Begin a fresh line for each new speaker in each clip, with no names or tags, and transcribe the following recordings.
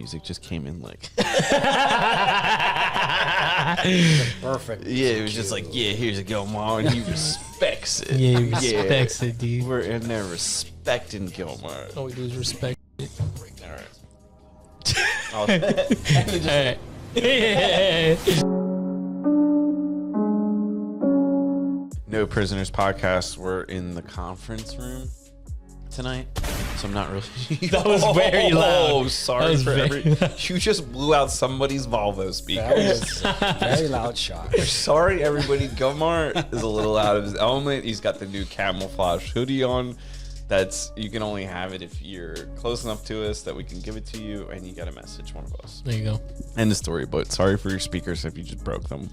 music just came in like
Perfect.
Yeah, it was just like, yeah, here's a Gilmore, and he respects it.
Yeah, he respects it, dude.
We're in there respecting Gilmore.
All we do is respect it.
All right. No Prisoners podcast. We're in the conference room tonight, so I'm not really.
That was very loud.
Oh, sorry for you just blew out somebody's Volvo speaker.
That was a very loud shot.
Sorry, everybody. Gilmar is a little out of his element. He's got the new camouflage hoodie on. That's, you can only have it if you're close enough to us that we can give it to you, and you got to message one of us.
There you go.
End the story, but sorry for your speakers if you just broke them.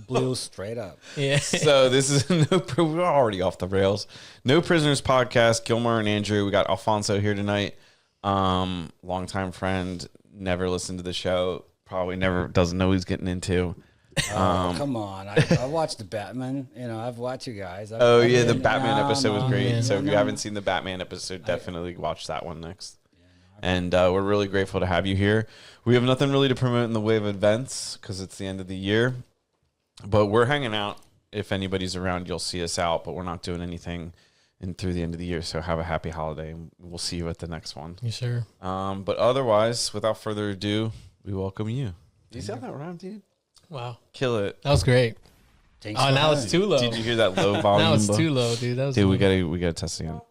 Blew straight up.
Yeah.
So this is we're already off the rails. No Prisoners podcast. Gilmar and Andrew. We got Alfonso here tonight. Longtime friend. Never listened to the show. Probably never doesn't know what he's getting into.
Come on. I watched the Batman. I've watched you guys.
The Batman episode was great.
man.
So if you haven't seen the Batman episode, definitely watch that one next. And we're really grateful to have you here. We have nothing really to promote in the way of events because it's the end of the year. But we're hanging out. If anybody's around, you'll see us out. But we're not doing anything through the end of the year. So have a happy holiday. And we'll see you at the next one.
You sure?
But otherwise, without further ado, we welcome you. Do you sound that rhyme, dude?
Wow.
Kill it.
That was great.
Thanks
Oh,
for
now
having
it's
me.
too low.
Did you hear that low volume?
Now it's too low, dude. That was
Dude,
low.
we gotta test again.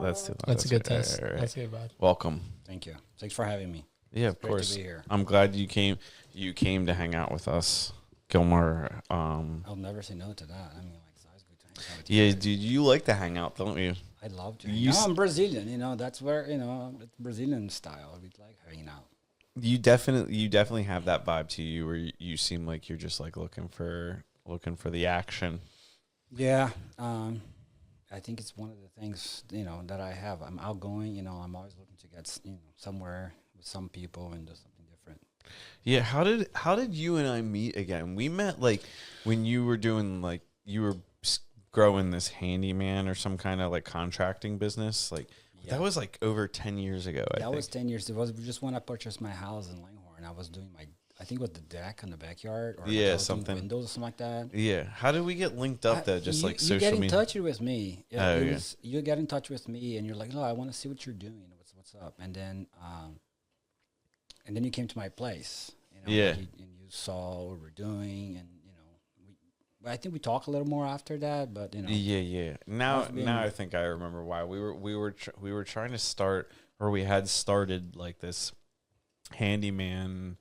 That's too low.
That's a good
right,
test.
right, right.
That's good, bud.
Welcome.
Thank you. Thanks for having me.
Yeah, of
Great
course.
to be here.
I'm glad you came. You came to hang out with us, Gilmar.
I'll never say no to that. I mean, it's always good to hang out with you
Yeah,
guys.
dude, you like to hang out, don't you?
I love to.
You
I'm Brazilian. That's where it's Brazilian style. We like hanging out.
You definitely have that vibe to you, where you seem like you're just like looking for the action.
Yeah. I think it's one of the things that I have. I'm outgoing. I'm always looking to get somewhere with some people and do something different.
Yeah, how did you and I meet again? We met like when you were doing like you were growing this handyman or some kind of like contracting business. Like that was like over 10 years ago. I think.
Was 10 years. It was just when I purchased my house in Langhorne. I was doing I think it was the deck in the backyard or
something
windows or something like that.
Yeah, how did we get linked up though? Just like social media.
You get in touch with me.
Yeah,
you get in touch with me, and you're like, "No, I want to see what you're doing. What's up?" And then you came to my place.
Yeah.
And you saw what we're doing, and I think we talked a little more after that. But
Yeah. Now I think I remember why we were trying to start, or we had started like this handyman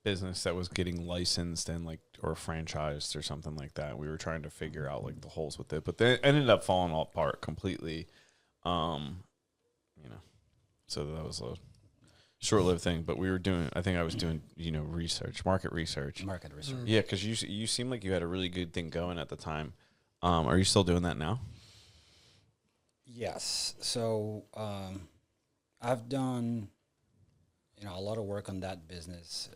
business that was getting licensed and like or franchised or something like that. We were trying to figure out like the holes with it, but they ended up falling all apart completely. So that was a short-lived thing. But I think I was doing market research. Yeah, because you seem like you had a really good thing going at the time. Are you still doing that now?
Yes. So I've done a lot of work on that business,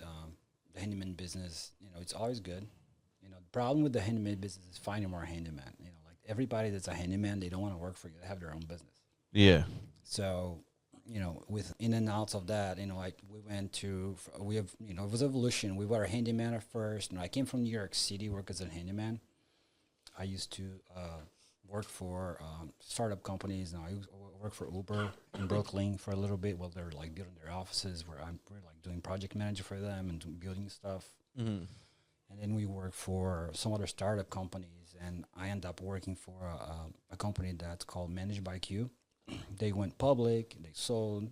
the handyman business. It's always good. The problem with the handyman business is finding more handyman. Like everybody that's a handyman, they don't want to work for you. They have their own business.
Yeah.
So, with in and outs of that, like we have, it was evolution. We were a handyman at first. I came from New York City, work as a handyman. I used to work for startup companies. Now I work for Uber in Brooklyn for a little bit while they're like building their offices, where we're like doing project manager for them and building stuff.
Mm-hmm.
And then we work for some other startup companies, and I end up working for a company that's called Managed by Q. They went public, they sold,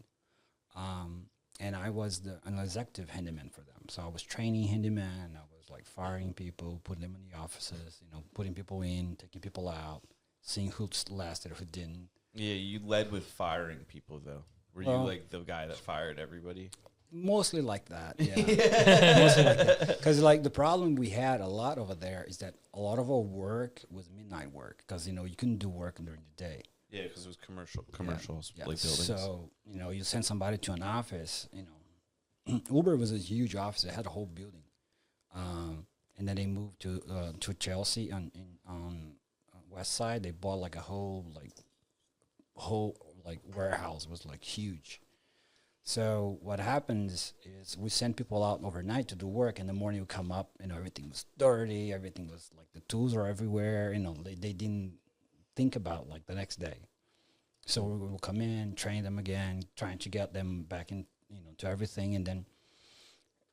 and I was an executive handyman for them. So I was training handyman, I was like firing people, putting them in the offices, putting people in, taking people out, seeing who lasted, who didn't.
Yeah, you led with firing people, though. Were you like the guy that fired everybody?
Mostly like that, yeah. Mostly like that. Because the problem we had a lot over there is that a lot of our work was midnight work because, you couldn't do work during the day.
Yeah, because it was commercials,
yeah.
like buildings.
So, you send somebody to an office, Uber was a huge office. It had a whole building. And then they moved to Chelsea on West Side. They bought like a whole whole like warehouse was like huge. So what happens is we send people out overnight to do work. In the morning, we come up, everything was dirty. Everything was like the tools are everywhere. They didn't think about like the next day. So we will come in, train them again, trying to get them back in, to everything. And then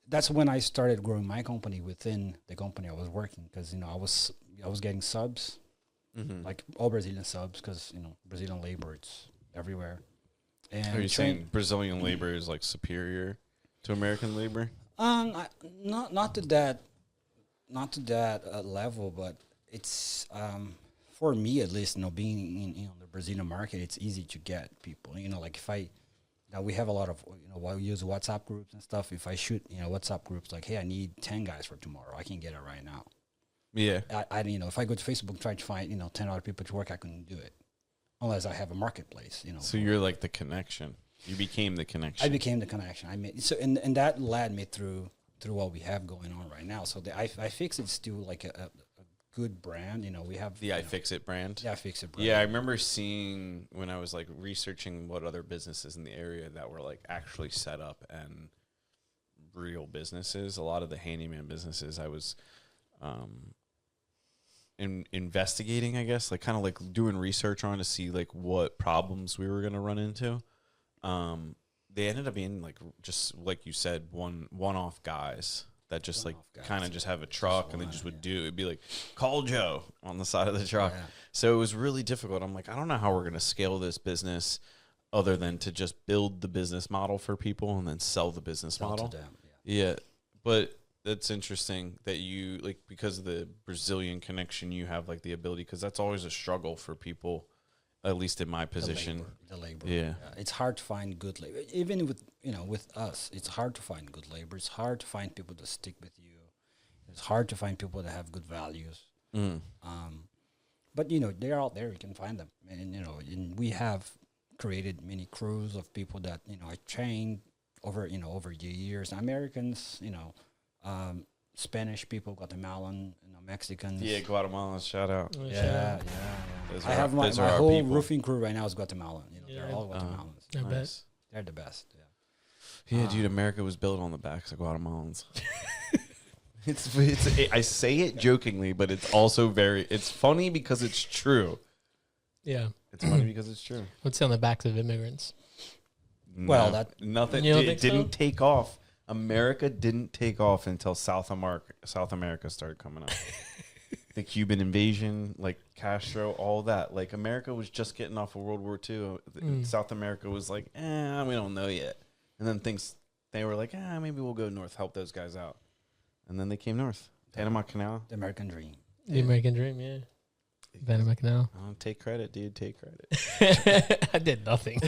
that's when I started growing my company within the company I was working, because I was getting subs, like all Brazilian subs, because Brazilian labor, it's everywhere. And
Are you saying Brazilian labor is like superior to American labor?
Not to that level, but it's for me at least. Being in the Brazilian market, it's easy to get people. Like if now we have a lot of we use WhatsApp groups and stuff. If I shoot WhatsApp groups like, hey, I need 10 guys for tomorrow, I can get it right now.
Yeah.
I if I go to Facebook try to find 10 other people to work, I couldn't do it unless I have a marketplace.
So you're like the connection. You became the connection.
I became the connection. I made and that led me through what we have going on right now. So the I Fix It is still like a good brand. We have
the I Fix It brand.
Yeah, I Fix It brand.
Yeah, I remember seeing when I was like researching what other businesses in the area that were like actually set up and real businesses. A lot of the handyman businesses I was investigating, I guess, like kind of like doing research on to see like what problems we were going to run into. They ended up being like, just like you said, one-off guys that just like kind of just have a truck and they just would do, it'd be like, call Joe on the side of the truck. Yeah. So it was really difficult. I'm like, I don't know how we're going to scale this business other than to just build the business model for people and then sell the business model.
To them,
yeah. But that's interesting that you, like, because of the Brazilian connection, you have like the ability, because that's always a struggle for people, at least in my position.
The labor.
Yeah.
It's hard to find good labor. Even with, with us, it's hard to find good labor. It's hard to find people that stick with you. It's hard to find people that have good values. But, they're out there. You can find them. And, and we have created many crews of people that, I trained over the years. Americans, Spanish people, Guatemalan, Mexicans.
Yeah, Guatemalans, shout out.
Yeah. I have my whole people. Roofing crew right now is Guatemalan. They're all Guatemalans.
Nice.
They're the best. Yeah.
Yeah, dude, America was built on the backs of Guatemalans. I say it jokingly, but it's also it's funny because it's true.
Yeah.
It's funny because it's true.
What's on the backs of immigrants?
Well,
nothing. It didn't take off. America didn't take off until South America started coming up. The Cuban invasion, like Castro, all that. Like America was just getting off of World War II. South America was like, we don't know yet. And then they were like, maybe we'll go north, help those guys out. And then they came north. Panama Canal.
The American dream.
The American dream, yeah. Panama Canal.
Take credit, dude. Take credit.
I did nothing.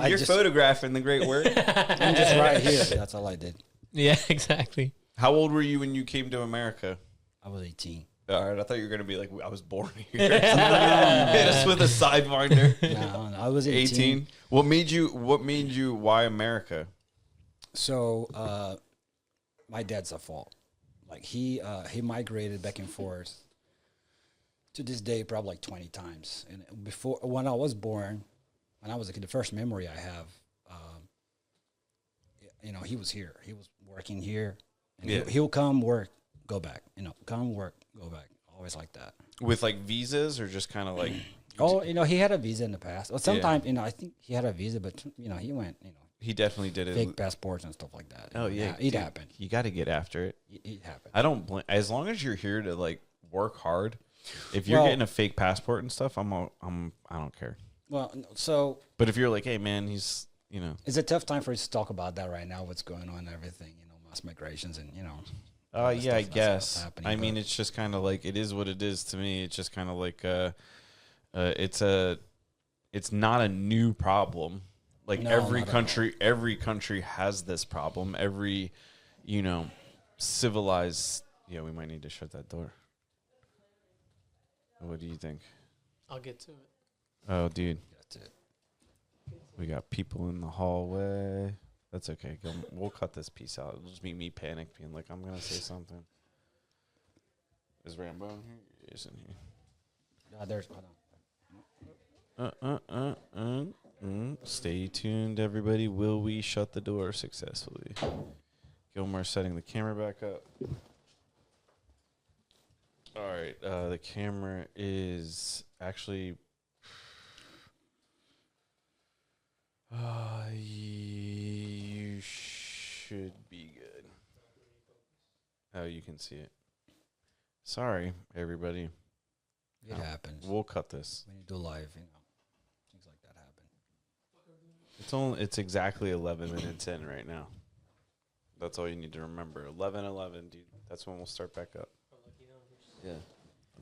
You're photographing the great work.
I'm just right here. That's all I did.
Yeah, exactly.
How old were you when you came to America?
I was 18.
All right, I thought you were going to be like, I was born here. Hit us with a sidewinder.
No, I was 18.
What made you, why America?
So, my dad's at fault. Like, he migrated back and forth to this day probably like 20 times. And when I was born, when I was a kid, the first memory I have, he was here. He was working here. And he'll come, work, go back. Come, work, go back. Always like that.
With like visas or just kind of like...
he had a visa in the past. Well, sometimes, I think he had a visa, but, he went,
He definitely did it.
Fake passports and stuff like that.
Oh, yeah.
It happened.
You got to get after it.
It happened.
I don't blame... As long as you're here to like work hard... If you're getting a fake passport and stuff, I don't care.
Well, so.
But if you're like, hey man, he's
it's a tough time for us to talk about that right now. What's going on and everything, mass migrations and
yeah, I guess. I mean, it's just kind of like it is what it is to me. It's just kind of like it's not a new problem. Like every country has this problem. Every civilized. Yeah, we might need to shut that door. What do you think?
I'll get to it.
Oh, dude.
That's it.
We got people in the hallway. That's okay. We'll cut this piece out. It'll just be me panic, being like, I'm going to say something. Is Rambo in here? He is in here.
There's... Hold
Stay tuned, everybody. Will we shut the door successfully? Gilmore setting the camera back up. All right. The camera is actually. You should be good. Oh, you can see it. Sorry, everybody.
It happens.
We'll cut this.
When you do live, things like that happen.
It's exactly 11 minutes in right now. That's all you need to remember. 11:11, dude. That's when we'll start back up. Yeah.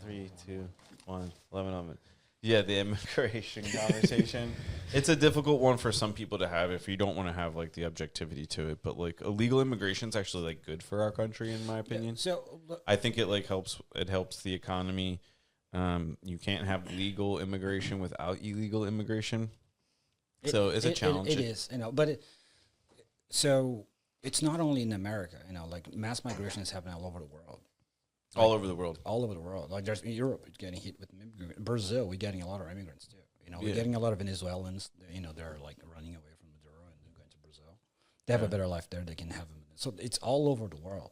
3, 2, 1. 11:11. Yeah, the immigration conversation. It's a difficult one for some people to have if you don't want to have like the objectivity to it. But like illegal immigration is actually like good for our country, in my opinion.
Yeah, so
I think it like helps. It helps the economy. You can't have legal immigration without illegal immigration. So it's a challenge.
It is, but so it's not only in America. Like mass migration is happening all over the world.
All over the world.
All over the world. Like there's Europe getting hit with immigrants. Brazil, we're getting a lot of immigrants too. We're getting a lot of Venezuelans. They're like running away from Maduro and going to Brazil. They have a better life there. They can have them. So it's all over the world.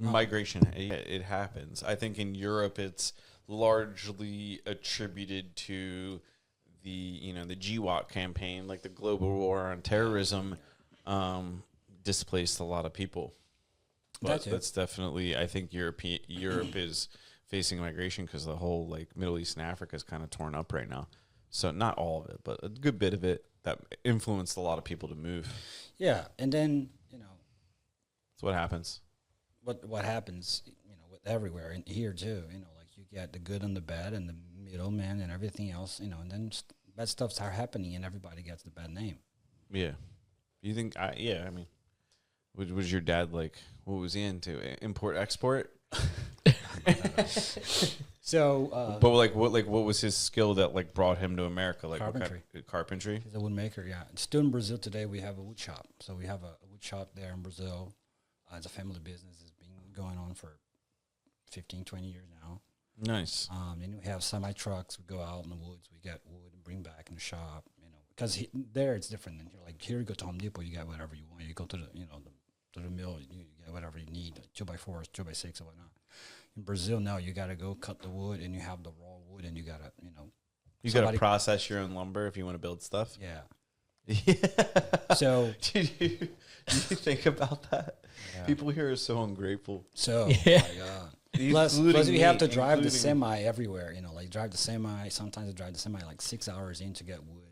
Migration, it happens. I think in Europe, it's largely attributed to the the GWOT campaign, like the global war on terrorism, displaced a lot of people. But that's definitely, I think Europe is facing migration because the whole like Middle East and Africa is kind of torn up right now. So not all of it, but a good bit of it that influenced a lot of people to move.
Yeah, and then
that's what happens.
What happens, with everywhere and here too. Like you get the good and the bad and the middleman and everything else. And then bad stuff starts happening and everybody gets the bad name.
Yeah, you think? Yeah, I mean. Was your dad like? What was he into? Import export.
So,
but what was his skill that like brought him to America? Like
carpentry.
Carpentry.
He's a woodmaker. Yeah, still in Brazil today. We have a wood shop. So we have a wood shop there in Brazil. It's a family business. It's been going on for 15, 20 years now.
Nice.
And we have semi trucks. We go out in the woods. We get wood and bring back in the shop. Because there it's different than here. Like here, you go to Home Depot, you get whatever you want. You go to the to the mill, you get whatever you need, 2x4s, 2x6, or whatnot. In Brazil, now you got to go cut the wood, and you have the raw wood, and you got to,
You got to process your own lumber if you want to build stuff.
Yeah.
Yeah.
So.
Did you think about that? Yeah. People here are so ungrateful.
So,
yeah.
Plus we have to drive the semi everywhere, like drive the semi. Sometimes I drive the semi like 6 hours in to get wood.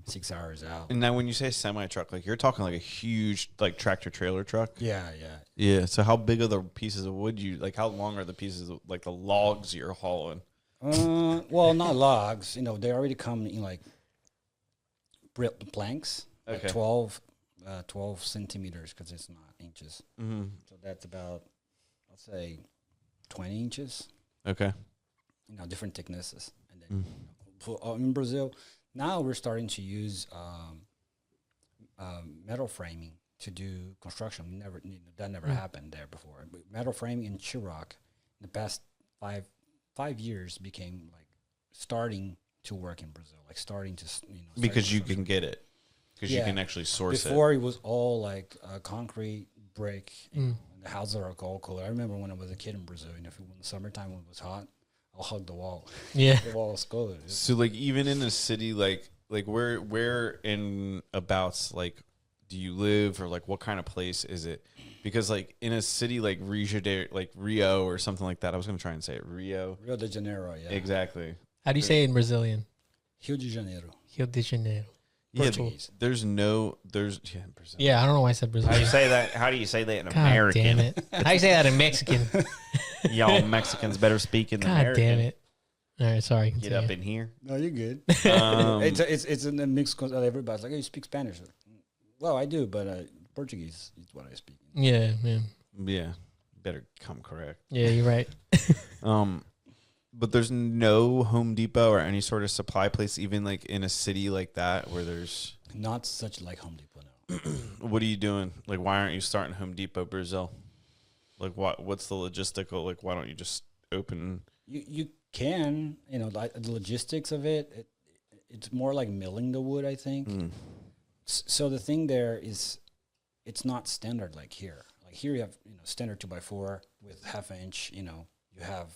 6 hours out.
And now when you say semi truck, like you're talking like a huge like tractor trailer truck.
Yeah.
Yeah. So how big are the pieces of wood how long are the pieces of like the logs you're hauling?
Well, not logs. They already come in like planks.
Okay.
Like 12 centimeters because it's not inches.
Mm-hmm.
So that's about, let's say, 20 inches.
Okay.
Different thicknesses. And then in Brazil. Now we're starting to use metal framing to do construction. That never happened there before. But metal framing in Chirac, in the past five years, became like starting to work in Brazil. Like starting to
because you can get it, because you can actually source it.
Before it was all like concrete, brick. And the houses are all cold. I remember when I was a kid in Brazil. If in the summertime when it was hot. I'll hug the wall.
Yeah.
The wall is cold.
So like even in a city like where in abouts like do you live, or like what kind of place is it? Because like in a city like Rio or something like that, I was gonna try and say it. Rio
de Janeiro, yeah.
Exactly.
How do you say it in Brazilian?
Rio de Janeiro.
Rio de Janeiro.
Yeah,
Portuguese.
Yeah, I don't know why I said
How do
Brazilian.
you say that? How do you say that in
God
American?
damn it. How do you say that in Mexican?
Y'all Mexicans better speak in
God
American.
damn it. All right, sorry.
Get
Continue.
up in here.
No, you're good.
Um,
It's in the mix. Everybody's like, "Oh, you speak Spanish?" Well, I do, but Portuguese is what I speak.
Yeah, man.
yeah, better come correct.
Yeah, you're right.
But there's no Home Depot or any sort of supply place, even like in a city like that where there's
Not such like Home Depot now.
What are you doing? Like, why aren't you starting Home Depot Brazil? Like, what's the logistical? Like, why don't you just open?
You can, like the logistics of it it's more like milling the wood, I think.
Mm.
So the thing there is, it's not standard like here. Like here you have, standard 2x4 with half-inch, you have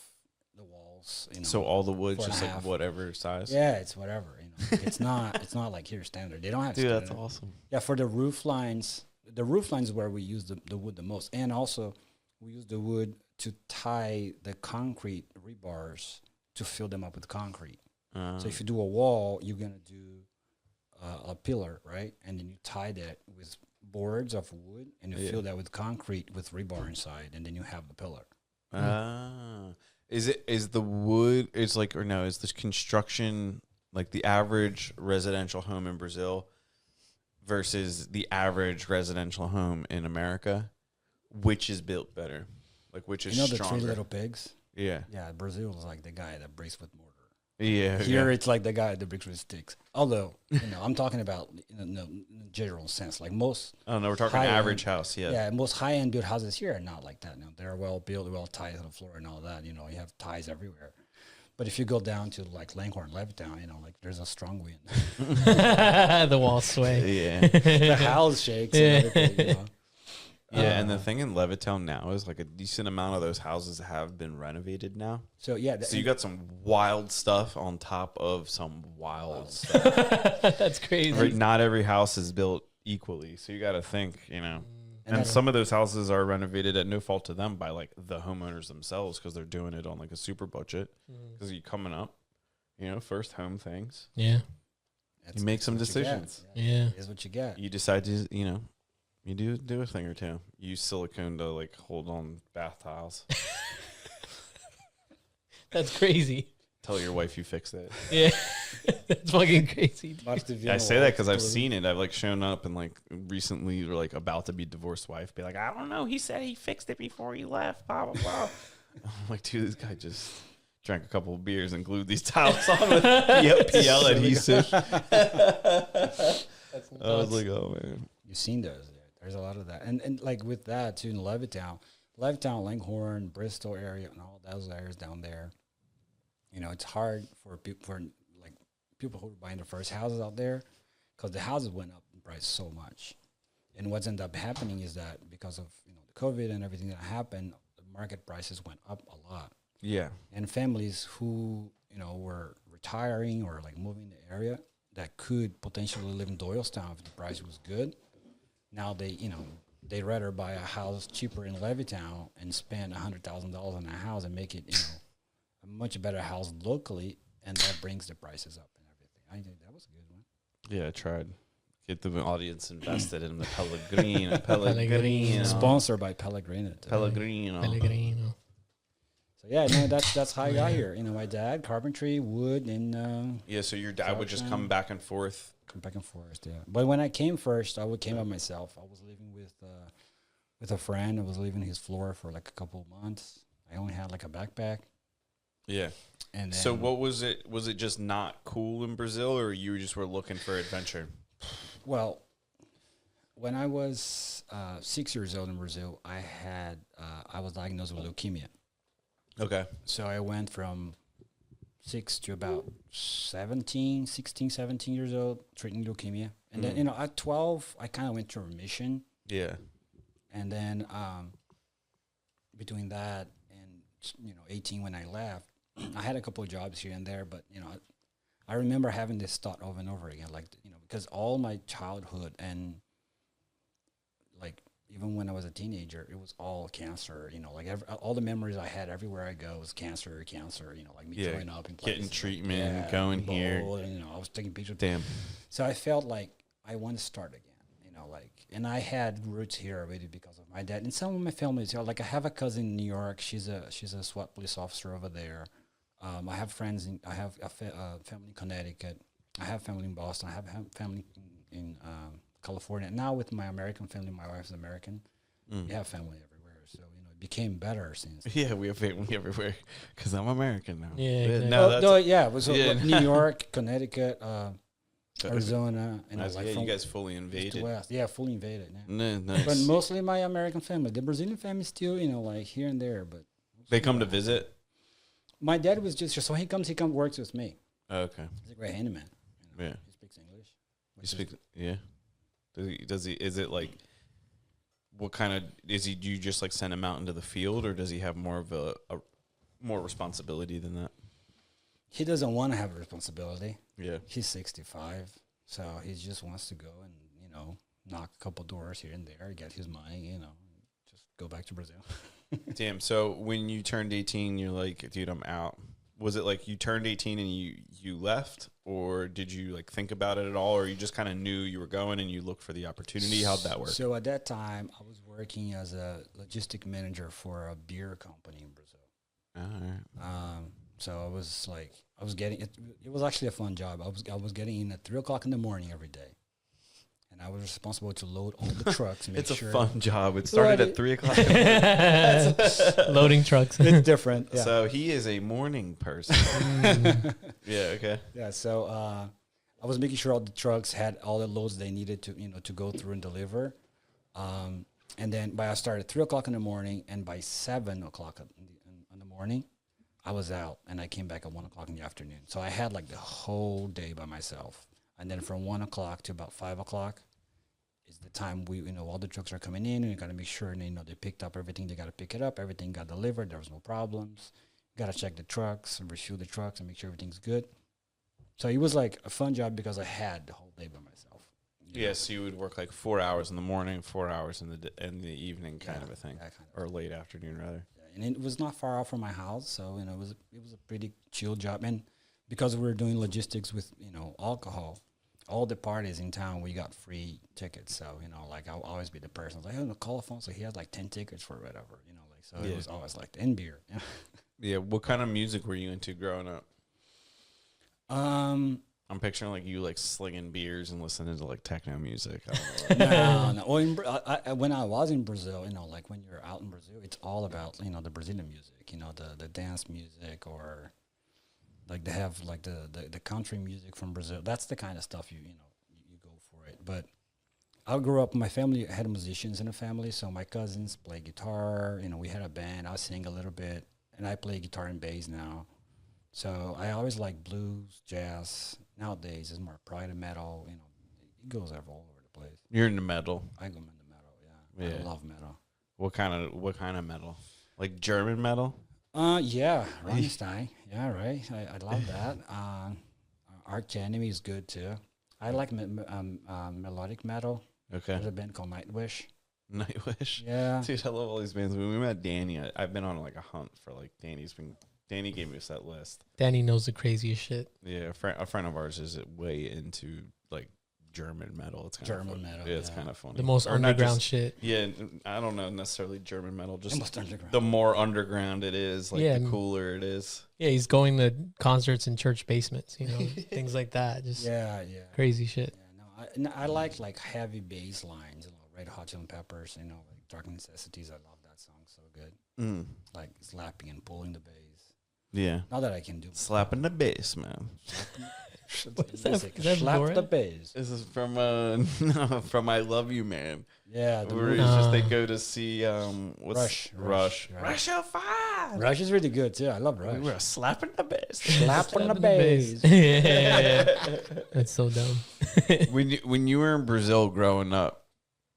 the walls,
So all the wood's
4.5.
just like whatever size.
Yeah, it's whatever, It's not like here standard. They don't have
Dude,
standard.
that's awesome.
Yeah, for the roof lines is where we use the wood the most. And also we use the wood to tie the concrete rebars to fill them up with concrete. So if you do a wall, you're going to do a pillar, right? And then you tie that with boards of wood, and you fill that with concrete with rebar inside, and then you have the pillar.
Is the wood, is this construction like the average residential home in Brazil versus the average residential home in America? Which is built better? Like, which is
the
stronger?
3 Little Pigs?
Yeah.
Yeah, Brazil is like the guy that breaks with mortar.
Yeah.
Here it's like the guy that breaks with sticks. Although, I'm talking about in a general sense. Like most
Oh, no, we're talking
high-end-
average house. Yeah.
Yeah, most high-end built houses here are not like that. No, they're well built, well tied to the floor and all that. You have ties everywhere. But if you go down to like Langhorne, Levittown, like there's a strong wind.
The walls sway.
Yeah.
The house shakes and everything.
Yeah, and the thing in Levittown now is like a decent amount of those houses have been renovated now.
So yeah,
So you got some wild stuff on top of some wild stuff.
That's crazy.
Right, not every house is built equally, so you got to think, And
that's-
some of those houses are renovated at no fault to them by like the homeowners themselves because they're doing it on like a super budget because you're coming up, first home things.
Yeah.
that's-
You make some
that's what you get.
decisions.
Yeah.
Is what you get.
You decide to, you do a thing or two. Use silicone to like hold on bath tiles.
That's crazy.
Tell your wife you fixed it.
Yeah. That's fucking crazy. dude.
Watch the
Yeah,
video
I say that because I've
close.
seen it. I've like shown up and like recently, or like about to be divorced wife, be like, I don't know. He said he fixed it before he left. Blah blah blah. I'm like, dude, this guy just drank a couple of beers and glued these tiles on with PL adhesive. I was like, oh man.
You've seen those. There's a lot of that. And like with that too in Levittown, Langhorne, Bristol area, and all those areas down there, it's hard for people who are buying their first houses out there because the houses went up in price so much. And what's ended up happening is that because of the COVID and everything that happened, the market prices went up a lot.
Yeah.
And families who were retiring or like moving in the area that could potentially live in Doylestown if the price was good. Now they'd rather buy a house cheaper in Levittown and spend $100,000 on a house and make it a much better house locally, and that brings the prices up and everything. I think that was a good one.
Yeah, I tried. Get the audience invested in the Pellegrino.
Sponsored by Pellegrino.
Pellegrino.
Pellegrino.
So yeah, no, that's how I got here. My dad, carpentry, wood, and
Yeah, so your dad would just come back and forth.
come back and forth. Yeah, but when I came first, came by myself. I was living with a friend. I was living his floor for like a couple of months. I only had like a backpack.
Yeah.
And then,
So what was it? Was it just not cool in Brazil, or you just were looking for adventure?
well, when I was 6 years old in Brazil, I was diagnosed with leukemia.
Okay.
So I went from 6 to about 16, 17 years old, treating leukemia. And then, at 12, I kind of went to remission.
Yeah.
And then between that and, 18 when I left, I had a couple of jobs here and there. But, I remember having this thought over and over again, like, because all my childhood and, like, even when I was a teenager, it was all cancer, like all the memories I had everywhere I go was cancer, like me growing up and
getting treatment, going here.
And, I was taking pictures.
Damn.
So I felt like I want to start again, and I had roots here already because of my dad and some of my family. Like I have a cousin in New York. She's a SWAT police officer over there. I have friends I have a family in Connecticut. I have family in Boston. I have family in California. Now with my American family, my wife's American. We have family everywhere. So, it became better since.
Yeah, we have family everywhere because I'm American now.
Yeah, exactly.
No,
So New York, Connecticut, Arizona, and
Nice.
like
Yeah,
from
you guys fully
east to
invaded.
west. Yeah, fully invaded. Yeah.
Nice.
But mostly my American family. The Brazilian family still, like here and there. But
They come to visit.
my dad was just so he comes works with me.
Oh, okay.
He's a great handyman.
Yeah.
He speaks English.
You
which is-
speak, yeah. Does he, is it like, what kind of, is he, do you just like send him out into the field or does he have more of a more responsibility than that?
He doesn't want to have a responsibility.
Yeah.
He's 65, so he just wants to go and, knock a couple doors here and there, get his money, just go back to Brazil.
Damn. So when you turned 18, you're like, dude, I'm out. Was it like you turned 18 and you left, or did you like think about it at all, or you just kind of knew you were going and you looked for the opportunity? How'd that work?
So at that time, I was working as a logistic manager for a beer company in Brazil.
All right.
So I was like, I was getting it. It was actually a fun job. I was getting in at 3:00 in the morning every day, and I was responsible to load all the trucks. And make
It's a
sure
fun job. It started
Right.
at 3:00.
Loading trucks.
It's different. Yeah.
So he is a morning person. Yeah. Okay.
Yeah, so I was making sure all the trucks had all the loads they needed to, to go through and deliver. And then I started at 3:00 in the morning, and by 7:00 in the morning, I was out, and I came back at 1:00 in the afternoon. So I had like the whole day by myself. And then from 1:00 to about 5:00 is the time all the trucks are coming in, and you got to make sure, they picked up everything. They got to pick it up. Everything got delivered. There was no problems. Got to check the trucks and refuel the trucks and make sure everything's good. So it was like a fun job because I had the whole day by myself.
Yes, you would work like 4 hours in the morning, 4 hours in the evening, kind of a thing,
that kind of
or late afternoon rather.
And it was not far out from my house, so it was a pretty chill job. And because we were doing logistics with alcohol, all the parties in town we got free tickets. So like I'll always be the person like, oh, call Alfonso, he has like 10 tickets for whatever. So
Yeah.
it was always like and beer.
Yeah. What kind of music were you into growing up? I'm picturing like you like slinging beers and listening to like techno music. I don't know.
No. Well, when I was in Brazil, like when you're out in Brazil, it's all about the Brazilian music, the dance music, or like they have like the country music from Brazil. That's the kind of stuff you go for it. But I grew up. My family had musicians in the family, so my cousins play guitar. We had a band. I sing a little bit, and I play guitar and bass now. So I always like blues, jazz. Nowadays, it's more pride and metal. It goes all over the place.
You're into metal.
I go into metal. Yeah,
Yeah.
I love metal.
What kind of metal? Like German metal?
Yeah, Rammstein. Yeah, right. I love that. Arch Enemy is good too. I like melodic metal.
Okay.
There's a band called Nightwish.
Nightwish.
Yeah.
Dude, I love all these bands. When we met Danny, I've been on like a hunt for like Danny gave me that list.
Danny knows the craziest shit.
Yeah, a friend of ours is way into like German metal. It's kind
German
of
metal,
Yeah, it's
yeah.
kind of funny.
The most
Or not
underground
just-
shit.
Yeah, I don't know necessarily German metal. Just
Most underground.
the more underground it is, like
Yeah,
the cooler it is.
Yeah, he's going to concerts in church basements, things like that. Just
Yeah.
crazy shit.
Yeah, no, I like heavy bass lines. Red Hot Chili Peppers. Like Dark Necessities. I love that song so good. Like slapping and pulling the bass.
Yeah.
Not that I can do.
Slapping the bass, man.
Is that
Slap
Borat?
the bass.
This is from from I Love You, Man.
Yeah, the
Where
movie.
it's just they go to see what's
Rush.
Rush of Fire.
Rush is really good too. I love Rush.
We were slapping the bass.
Slapping the bass.
Yeah. That's so dumb.
when you were in Brazil growing up,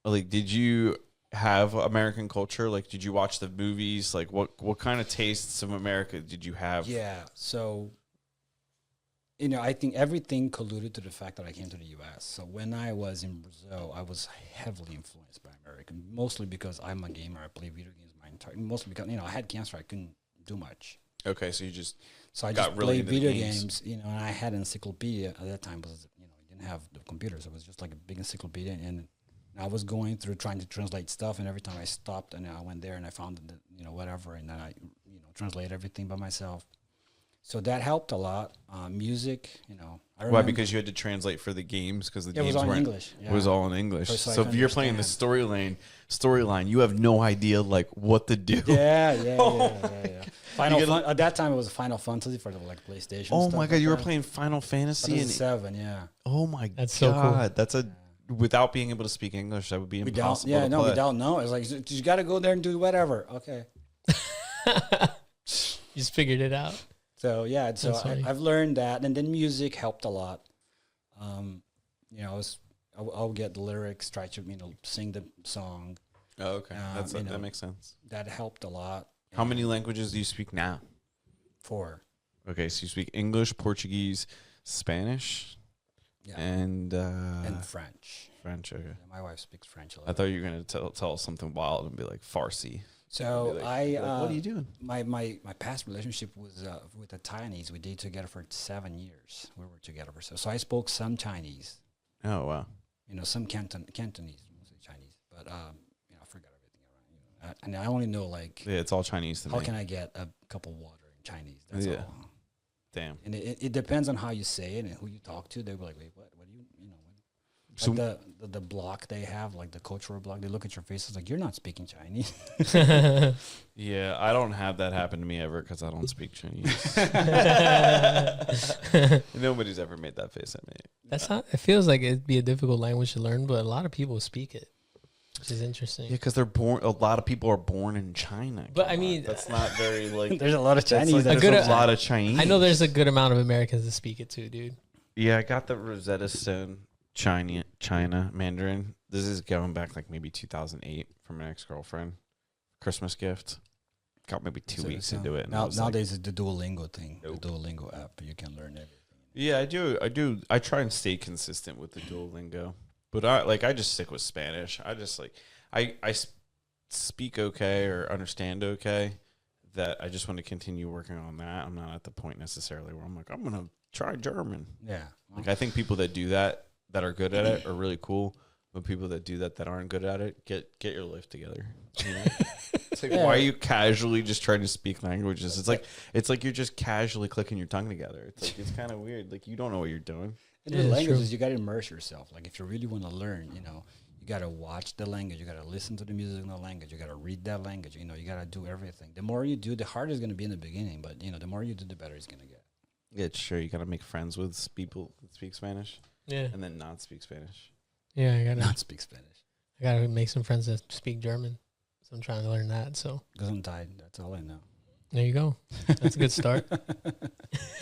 like, did you have American culture? Like, did you watch the movies? Like, what kind of tastes of America did you have?
Yeah. So, I think everything colluded to the fact that I came to the U.S. So when I was in Brazil, I was heavily influenced by American, mostly because I'm a gamer. I play video games mostly because I had cancer. I couldn't do much.
Okay, so you just
So I
got
just
really
played
into the
video
games.
games, and I had an encyclopedia at that time. Was I didn't have the computer, so it was just like a big encyclopedia, and I was going through trying to translate stuff, and every time I stopped and I went there and I found that, whatever, and then I translate everything by myself. So that helped a lot. Music, I
why?
remember
Because you had to translate for the games because the
it
games
was all in
weren't.
English.
It was all in English.
So I
So
could
if you're playing the
understand.
storyline, you have no idea like what to do.
Yeah.
You get
At that time, it was Final Fantasy for the PlayStation.
Oh
stuff
my god,
like
you were
that.
playing Final Fantasy and
7, yeah.
oh my
That's so cool.
god, that's a without being able to speak English, that would be impossible. to play.
Without no. It's like you got to go there and do whatever. Okay.
Just figured it out.
So yeah, so
That's funny.
I've learned that, and then music helped a lot. you know, I'll get the lyrics, try to sing the song.
Oh, okay.
You know,
That makes sense.
That helped a lot.
How many languages do you speak now?
4.
Okay, so you speak English, Portuguese, Spanish,
Yeah.
and
French.
French. Okay.
Yeah, my wife speaks French a
I
lot.
thought you were gonna tell us something wild and be like Farsi.
So
Be like, what are you doing?
My past relationship was with a Taiwanese. We dated together for 7 years. We were together for so I spoke some Chinese.
Oh wow.
You know, some Cantonese, mostly Chinese. But you know, I forgot everything around. You know, and I only know like
Yeah, it's all Chinese to
how
me.
can I get a cup of water in Chinese? That's
Yeah.
all.
Damn.
And it depends on how you say it and who you talk to. They'll be like, wait, what do you know?
So
Like the block they have, like the cultural block, they look at your face, it's like, you're not speaking Chinese.
yeah, I don't have that happen to me ever because I don't speak Chinese. Nobody's ever made that face at me.
That's not. It feels like it'd be a difficult language to learn, but a lot of people speak it, which is interesting.
Yeah, because they're born. A lot of people are born in China.
But
Come
I
on,
mean,
that's not very like.
There's a lot of
that's
Chinese.
like,
that
there's
good-
a lot of Chinese.
I know there's a good amount of Americans that speak it too, dude.
Yeah, I got the Rosetta Stone China Mandarin. This is going back like maybe 2008 from an ex-girlfriend. Christmas gift. Got maybe 2 weeks into it. And I was like,
nowadays, it's the Duolingo thing,
Nope.
the Duolingo app. You can learn everything.
yeah, I do. I try and stay consistent with the Duolingo, but I just stick with Spanish. I just like speak okay or understand okay. That I just want to continue working on that. I'm not at the point necessarily where I'm like I'm gonna try German.
Yeah.
Like I think people that do that are good at it are really cool. But people that do that aren't good at it, get your life together. You know? It's like, why are you casually just trying to speak languages? It's like you're just casually clicking your tongue together. It's like it's kind of weird. Like you don't know what you're doing.
And
Yeah,
with
that's
languages,
true.
you got to immerse yourself. Like if you really want to learn, you know, you got to watch the language. You got to listen to the music in the language. You got to read that language. You know, you got to do everything. The more you do, the harder it's going to be in the beginning. But, you know, the more you do, the better it's going to get.
Yeah, sure. You gotta make friends with people that speak Spanish
Yeah,
and then not speak Spanish.
yeah. I gotta
Not speak Spanish.
make some friends that speak German. So I'm trying to learn that. So
Gesundheit. That's all I know.
there you go. That's a good start.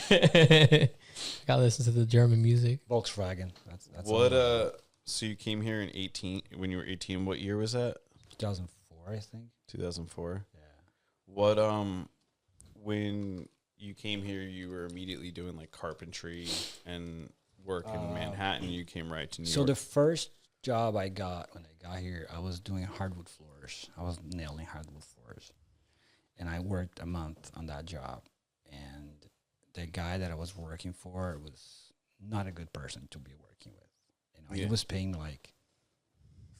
Gotta listen to the German music.
Volkswagen. That's
What
all I know.
so you came here in 18 when you were 18, what year was that?
2004, I think.
2004.
Yeah.
What when you came here you were immediately doing like carpentry and work in Manhattan, you came right to New
So
York.
the first job I got when I got here, I was doing hardwood floors. I was nailing hardwood floors. And I worked a month on that job. And the guy that I was working for was not a good person to be working with. You know,
Yeah.
he was paying like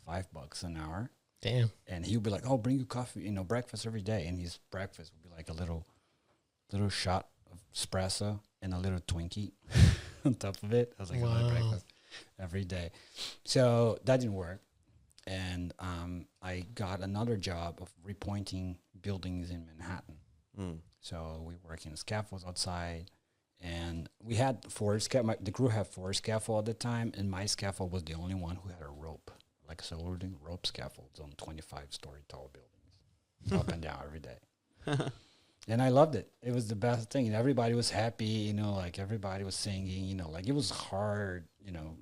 $5 an hour.
Damn.
And he would be like, "Oh, bring you coffee, you know, breakfast every day." And his breakfast would be like a little shot of espresso and a little Twinkie on top of it. I was like, "My
Wow.
breakfast every day." So that didn't work. And I got another job of repointing buildings in Manhattan.
Mm.
So we work in scaffolds outside. And we had the crew had 4 scaffold at the time. And my scaffold was the only one who had a rope. Like, so we were doing rope scaffolds on 25-story tall buildings, up and down every day. And I loved it. It was the best thing. And everybody was happy, you know, like everybody was singing, you know, like it was hard, you know,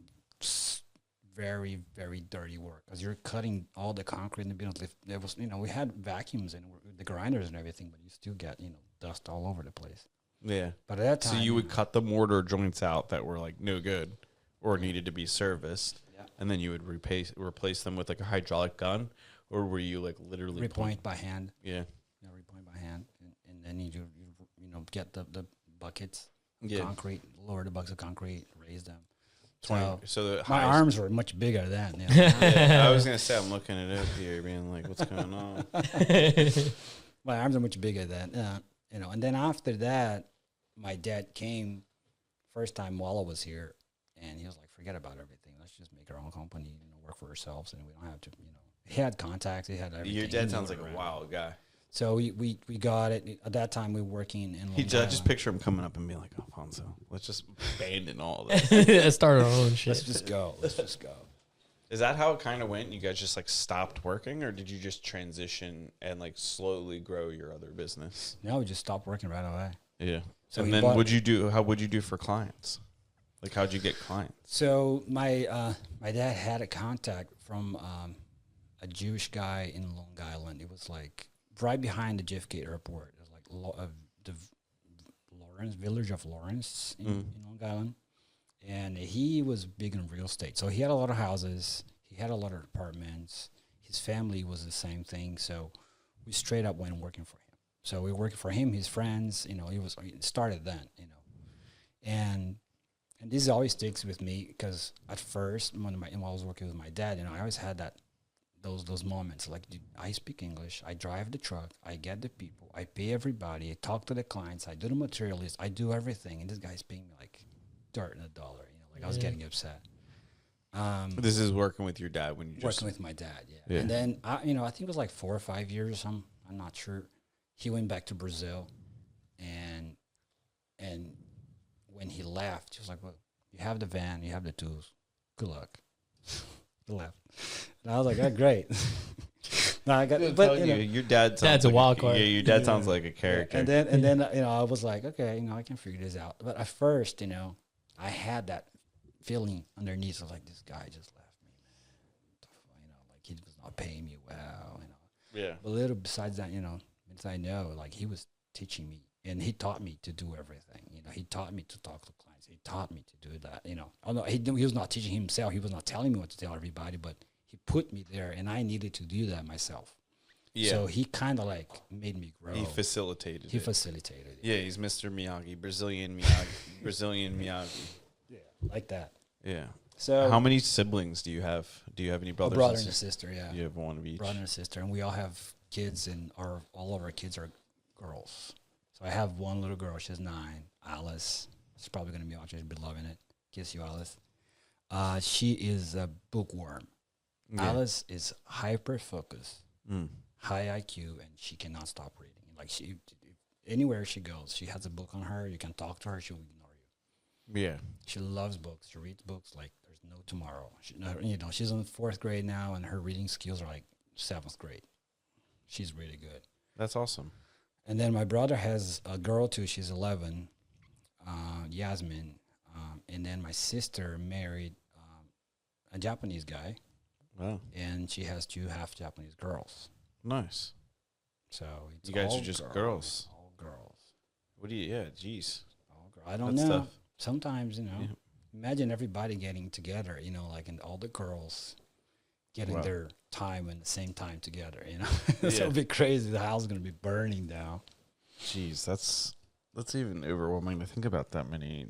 very, very dirty work because you're cutting all the concrete in the building. There was, you know, we had vacuums and the grinders and everything, but you still get, you know, dust all over the place.
Yeah.
But at that time,
So you would cut the mortar joints out that were like no good or needed to be serviced.
Yeah.
And then you would replace them with like a hydraulic gun, or were you like literally
repoint by hand.
Yeah.
Yeah, repoint by hand, and then you get the buckets, of
Yeah.
concrete, lower the buckets of concrete, raise them.
20. So the
My
highest-
arms were much bigger then. You know?
Yeah, I was gonna say I'm looking it up here, being like, what's going on?
My arms are much bigger then, you know. And then after that, my dad came first time while I was here, and he was like, "Forget about everything. Let's just make our own company. You know, work for ourselves, and we don't have to, you know." He had contacts. He had everything.
Your
He
dad
knew
sounds like a
around.
wild guy.
So we got it. At that time, we were working in.
I
Long
just
Island.
picture him coming up and being like, Alfonso, let's just abandon all this.
Let's start our own shit.
Let's just go. Let's just go.
Is that how it kind of went? You guys just like stopped working, or did you just transition and like slowly grow your other business?
No, we just stopped working right away.
Yeah.
So
and
he
then
bought-
how would you do for clients? Like, how'd you get clients?
So my dad had a contact from a Jewish guy in Long Island. It was like right behind the JFK airport. It was like the Lawrence village of Lawrence in Long Island, and he was big in real estate. So he had a lot of houses. He had a lot of apartments. His family was the same thing. So we straight up went working for him. So we were working for him, his friends. It started then. And this always sticks with me because at first, when I was working with my dad, I always had those moments like, dude, I speak English, I drive the truck, I get the people, I pay everybody, I talk to the clients, I do the materialist, I do everything, and this guy's paying me like dirt in a dollar. Like I was getting upset.
This is working with your dad when you
Working with my dad, yeah. And then I think it was like 4 or 5 years or something. I'm not sure. He went back to Brazil, and when he left, he was like, "Well, you have the van, you have the tools. Good luck." He left, and I was like, "Oh, great." No, I got, but
your dad.
Dad's a wild card.
Yeah, your dad sounds like a character.
And then I was like, okay, I can figure this out. But at first, I had that feeling underneath of like, this guy just left me, man. Like he was not paying me well.
Yeah.
But a little besides that, I know, like he was teaching me, and he taught me to do everything. He taught me to talk to clients. He taught me to do that. Although he was not teaching himself, he was not telling me what to tell everybody, but he put me there, and I needed to do that myself. Yeah. So he kind of like made me grow.
He facilitated.
It.
Yeah, he's Mr. Miyagi, Brazilian Miyagi, Brazilian Miyagi.
Yeah, like that.
Yeah.
So
how many siblings do you have? Do you have any brothers?
A brother and a sister. Yeah.
You have one of each.
Brother and a sister, and we all have kids, and all of our kids are girls. So I have one little girl. She's 9. Alice. She's probably gonna be watching. She'll be loving it. Kiss you, Alice. She is a bookworm. Yeah. Alice is hyper focused, high IQ, and she cannot stop reading. Like anywhere she goes, she has a book on her. You can talk to her. She'll ignore you.
Yeah.
She loves books. She reads books like there's no tomorrow. She's in 4th grade now, and her reading skills are like 7th grade. She's really good.
That's awesome.
And then my brother has a girl too. She's 11, Yasmin. And then my sister married a Japanese guy.
Wow.
And she has 2 half Japanese girls.
Nice.
So it's
you guys are just girls.
All girls.
What do you? Yeah, jeez.
All girls. I don't know. Tough. Sometimes imagine everybody getting together. Like and all the girls getting their time and the same time together. It's gonna be crazy. The house is gonna be burning down.
Jeez, that's even overwhelming to think about that many.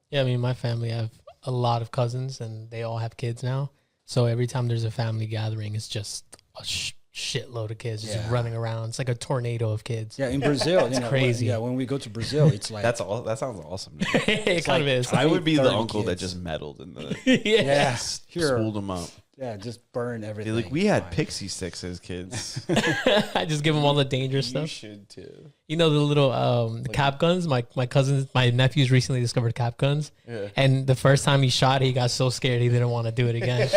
Yeah, I mean, my family, I have a lot of cousins, and they all have kids now. So every time there's a family gathering, it's just a shitload of kids just running around. It's like a tornado of kids.
Yeah, in Brazil,
it's crazy.
When we go to Brazil, it's like
That sounds awesome.
It kind of is.
I would be the uncle that just meddled in the spooled them up.
Yeah, just burn everything.
Like we had pixie sticks as kids.
I just give them all the dangerous stuff.
You should too.
The little cap guns. My nephews recently discovered cap guns. Yeah. And the first time he shot, he got so scared he didn't want to do it again.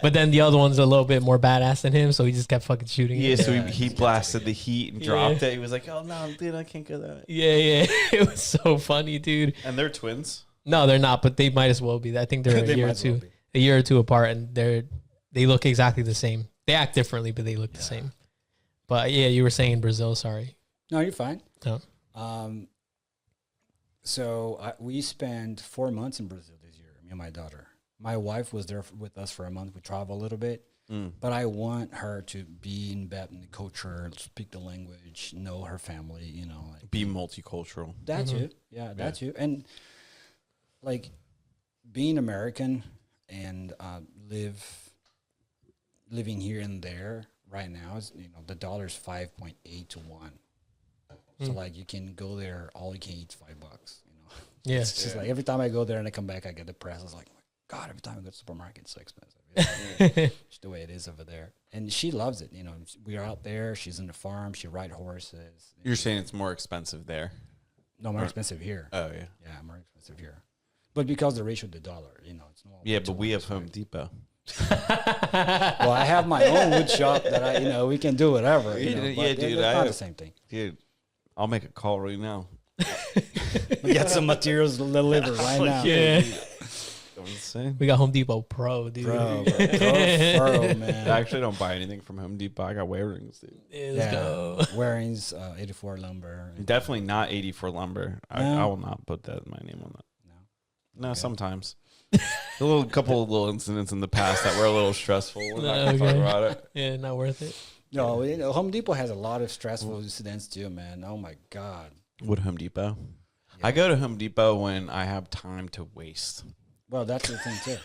But then the other one's a little bit more badass than him, so he just kept fucking shooting.
Yeah, so he blasted the heat and dropped it. He was like, "Oh no, dude, I can't go that way."
Yeah. It was so funny, dude.
And they're twins?
No, they're not, but they might as well be. I think they're a year or two apart, and they look exactly the same. They act differently, but they look the same. But yeah, you were saying Brazil. Sorry.
No, you're fine.
No.
So we spent 4 months in Brazil this year, me and my daughter. My wife was there with us for a month. We traveled a little bit, but I want her to be in the culture, speak the language, know her family,
be multicultural.
That's it. Yeah, that's you. And like being American and living here and there right now is, the dollar's 5.8 to 1. So like you can go there, all you can eat $5.
Yeah.
It's just like every time I go there and I come back, I get depressed. It's like, God, every time I go to the supermarket, it's so expensive. It's the way it is over there. And she loves it. We are out there. She's in the farm. She rides horses.
You're saying it's more expensive there?
No, more expensive here.
Oh, yeah.
Yeah, more expensive here. But because the ratio of the dollar, it's normal.
Yeah, but we have Home Depot.
Well, I have my own wood shop that we can do whatever.
Yeah, dude.
It's not the same thing.
Dude, I'll make a call right now.
We got some materials delivered right now.
Yeah.
Don't say.
We got Home Depot Pro, dude.
Bro, pro, man.
I actually don't buy anything from Home Depot. I got wear rings, dude.
Yeah, let's go.
Wearings, 84 lumber.
Definitely not 84 lumber. I
No?
will not put that my name on that.
No.
No, sometimes. A couple of little incidents in the past that were a little stressful. We're not gonna talk
Okay.
about it.
Yeah, not worth it.
No, Home Depot has a lot of stressful incidents too, man. Oh my God.
What Home Depot?
Yeah.
I go to Home Depot when I have time to waste.
Well, that's the thing too.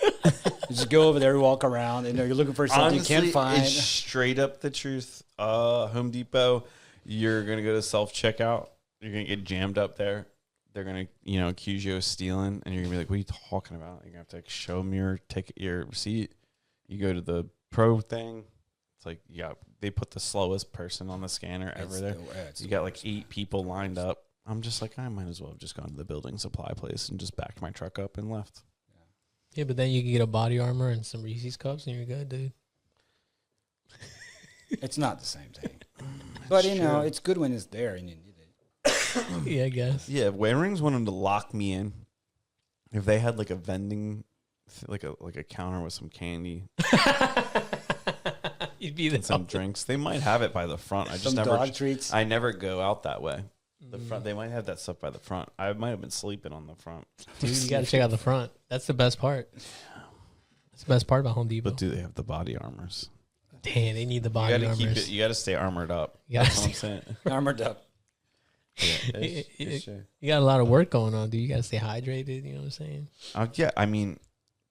You just go over there, walk around, and you're looking for something
Honestly,
you can't find.
it's straight up the truth. Home Depot, you're gonna go to self checkout. You're gonna get jammed up there. They're gonna, accuse you of stealing, and you're gonna be like, "What are you talking about?" You're gonna have to show them your ticket, your receipt. You go to the pro thing. It's like, they put the slowest person on the scanner ever there. You got like 8 people lined up. I'm just like, I might as well have just gone to the building supply place and just backed my truck up and left.
Yeah, but then you can get a body armor and some Reese's cups, and you're good, dude.
It's not the same thing. But,
true.
it's good when it's there and you need it.
Yeah, I guess.
Yeah, if Waring wanted to lock me in, if they had like a vending, like a counter with some candy
You'd be the
and some drinks, they might have it by the front. I just
Some
never.
dog treats.
I never go out that way. The front, they might have that stuff by the front. I might have been sleeping on the front.
Dude, you got to check out the front. That's the best part. That's the best part about Home Depot.
But do they have the body armors?
Damn, they need the
You
body
gotta
armors.
keep it. You gotta stay armored up.
You gotta
That's what I'm saying.
Armored up.
Yeah, it's true.
You got a lot of work going on, dude. You got to stay hydrated. You know what I'm saying?
Yeah, I mean,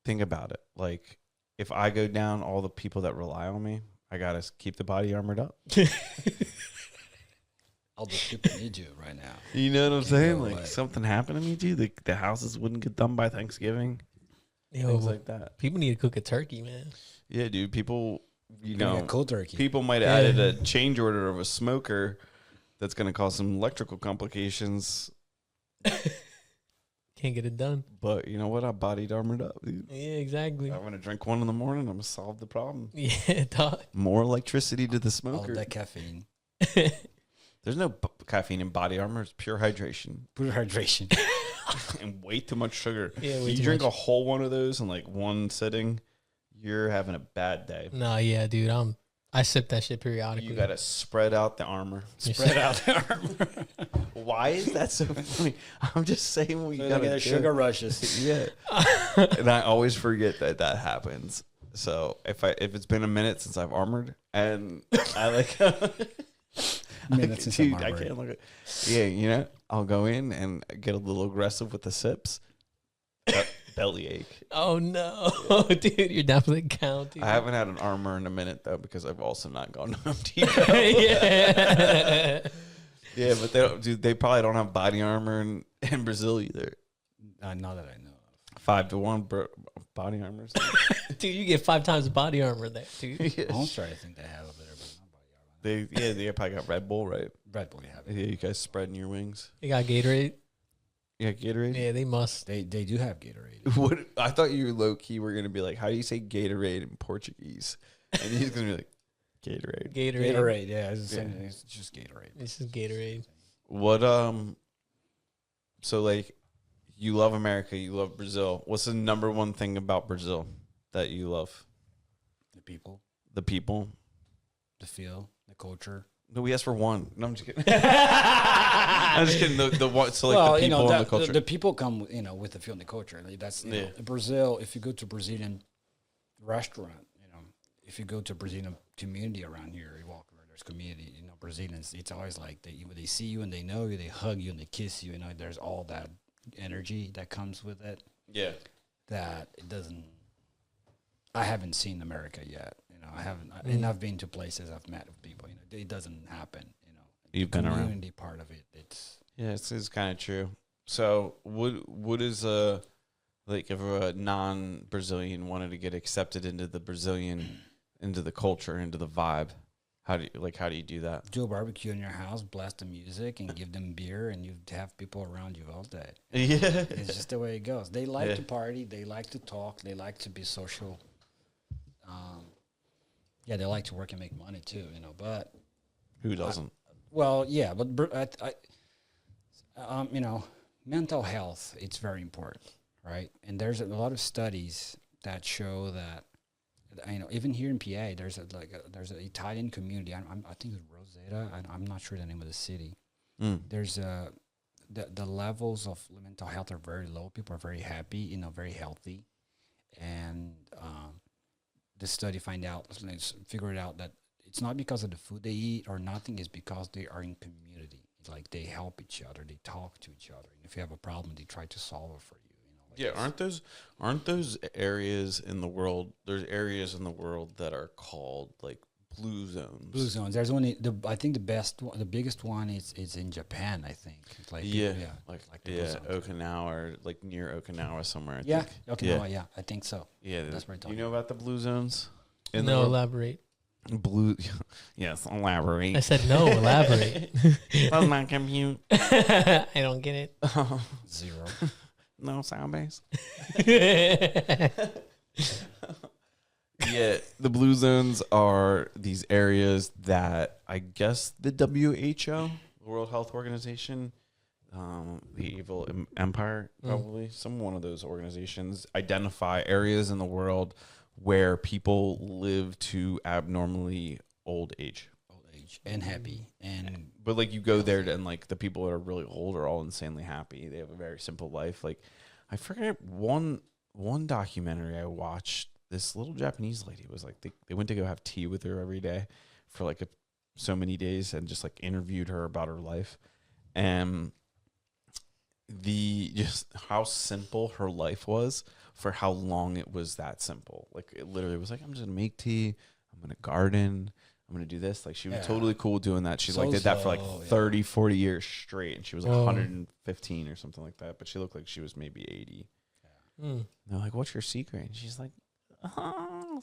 think about it. Like, if I go down, all the people that rely on me, I gotta keep the body armored up.
All the people need you right now.
You know what I'm saying?
go
Like,
away.
something happened to me, dude. The houses wouldn't get done by Thanksgiving.
Yo,
Things like that.
people need to cook a turkey, man.
Yeah, dude. People,
Cold turkey.
people might have added a change order of a smoker that's gonna cause some electrical complications.
Can't get it done.
But you know what? I bodied armored up, dude.
Yeah, exactly.
I'm gonna drink one in the morning. I'm gonna solve the problem.
Yeah, dog.
More electricity to the
All
smoker.
that caffeine.
There's no caffeine in body armor. It's pure hydration
Pure hydration.
and way too much sugar.
Yeah, way
you
too
drink
much.
a whole one of those in like one sitting, you're having a bad day.
Nah, yeah, dude. I sip that shit periodically.
You gotta spread out the armor.
Spread out the armor.
Why is that so funny? I'm just saying we
So
gotta
they get
do.
sugar rushes.
Yeah, and I always forget that happens. So if it's been a minute since I've armored, and I like,
Minutes since I'm
dude, I
armored.
can't look at. Yeah, I'll go in and get a little aggressive with the sips. Belly ache.
Oh no, dude, you're definitely counting.
I haven't had an armor in a minute though because I've also not gone to Home Depot.
Yeah.
Yeah, but they don't. Dude, they probably don't have body armor in Brazil either.
Not that I know of.
5-to-1 body armors.
Dude, you get 5 times the body armor there, dude.
I don't try to think they have over there, but not body armor.
They probably got Red Bull, right?
Red Bull, you have it.
Yeah, you guys spreading your wings.
They got Gatorade.
Yeah, Gatorade.
Yeah, they must.
They do have Gatorade.
What I thought you low key were gonna be like, how do you say Gatorade in Portuguese? And he's gonna be like, Gatorade.
Gatorade.
Yeah, it's the same thing. It's just Gatorade.
This is Gatorade.
What so like, you love America, you love Brazil. What's the number one thing about Brazil that you love?
The people,
The people.
the feel, the culture.
No, we asked for one. No, I'm just kidding. I'm just kidding. The one, so like the people and the culture.
The people come, with the feel and the culture. Like that's
Yeah.
Brazil. If you go to a Brazilian restaurant, if you go to a Brazilian community around here, you walk where there's community. Brazilians. It's always like they see you and they know you. They hug you and they kiss you. There's all that energy that comes with it.
Yeah.
That it doesn't. I haven't seen America yet. I haven't, and I've been to places. I've met with people. It doesn't happen.
You've been around.
Community part of it. It's
Yeah, it's kind of true. So, what is like if a non-Brazilian wanted to get accepted into the Brazilian, into the culture, into the vibe? How do you do that?
do a barbecue in your house, blast the music, and give them beer, and you have people around you all day.
Yeah.
It's just the way it goes. They like
Yeah.
to party. They like to talk. They like to be social. Yeah, they like to work and make money too. But
Who doesn't?
well, yeah, but mental health, it's very important, right? And there's a lot of studies that show that, even here in PA, there's an Italian community. I think it's Rosetta. I'm not sure the name of the city. There's the levels of mental health are very low. People are very happy, very healthy, and the study figured out that it's not because of the food they eat or nothing. It's because they are in community. Like they help each other, they talk to each other, and if you have a problem, they try to solve it for you.
Aren't those areas in the world? There's areas in the world that are called like blue zones.
Blue zones. There's I think the biggest one is in Japan. I think. It's like
Okinawa, or like near Okinawa somewhere. I think.
Okinawa. Yeah, I think so.
Yeah,
that's right.
You know about the blue zones?
No, elaborate.
Blue. Yes, elaborate.
I said no, elaborate.
Does not compute.
I don't get it.
0.
No sound base. Yeah, the blue zones are these areas that I guess the WHO, the World Health Organization, the evil empire, probably one of those organizations, identify areas in the world where people live to abnormally old age
and happy,
but like you go there and like the people that are really old are all insanely happy. They have a very simple life. Like I forget one documentary I watched. This little Japanese lady was like they went to go have tea with her every day for like so many days and just like interviewed her about her life and just how simple her life was for how long it was that simple. Like it literally was like, I'm just gonna make tea, I'm gonna garden, I'm gonna do this. Like she was totally cool doing that. She did that for like 30, 40 years straight, and she was like 115 or something like that. But she looked like she was maybe 80. And they're like, "What's your secret?" And she's like,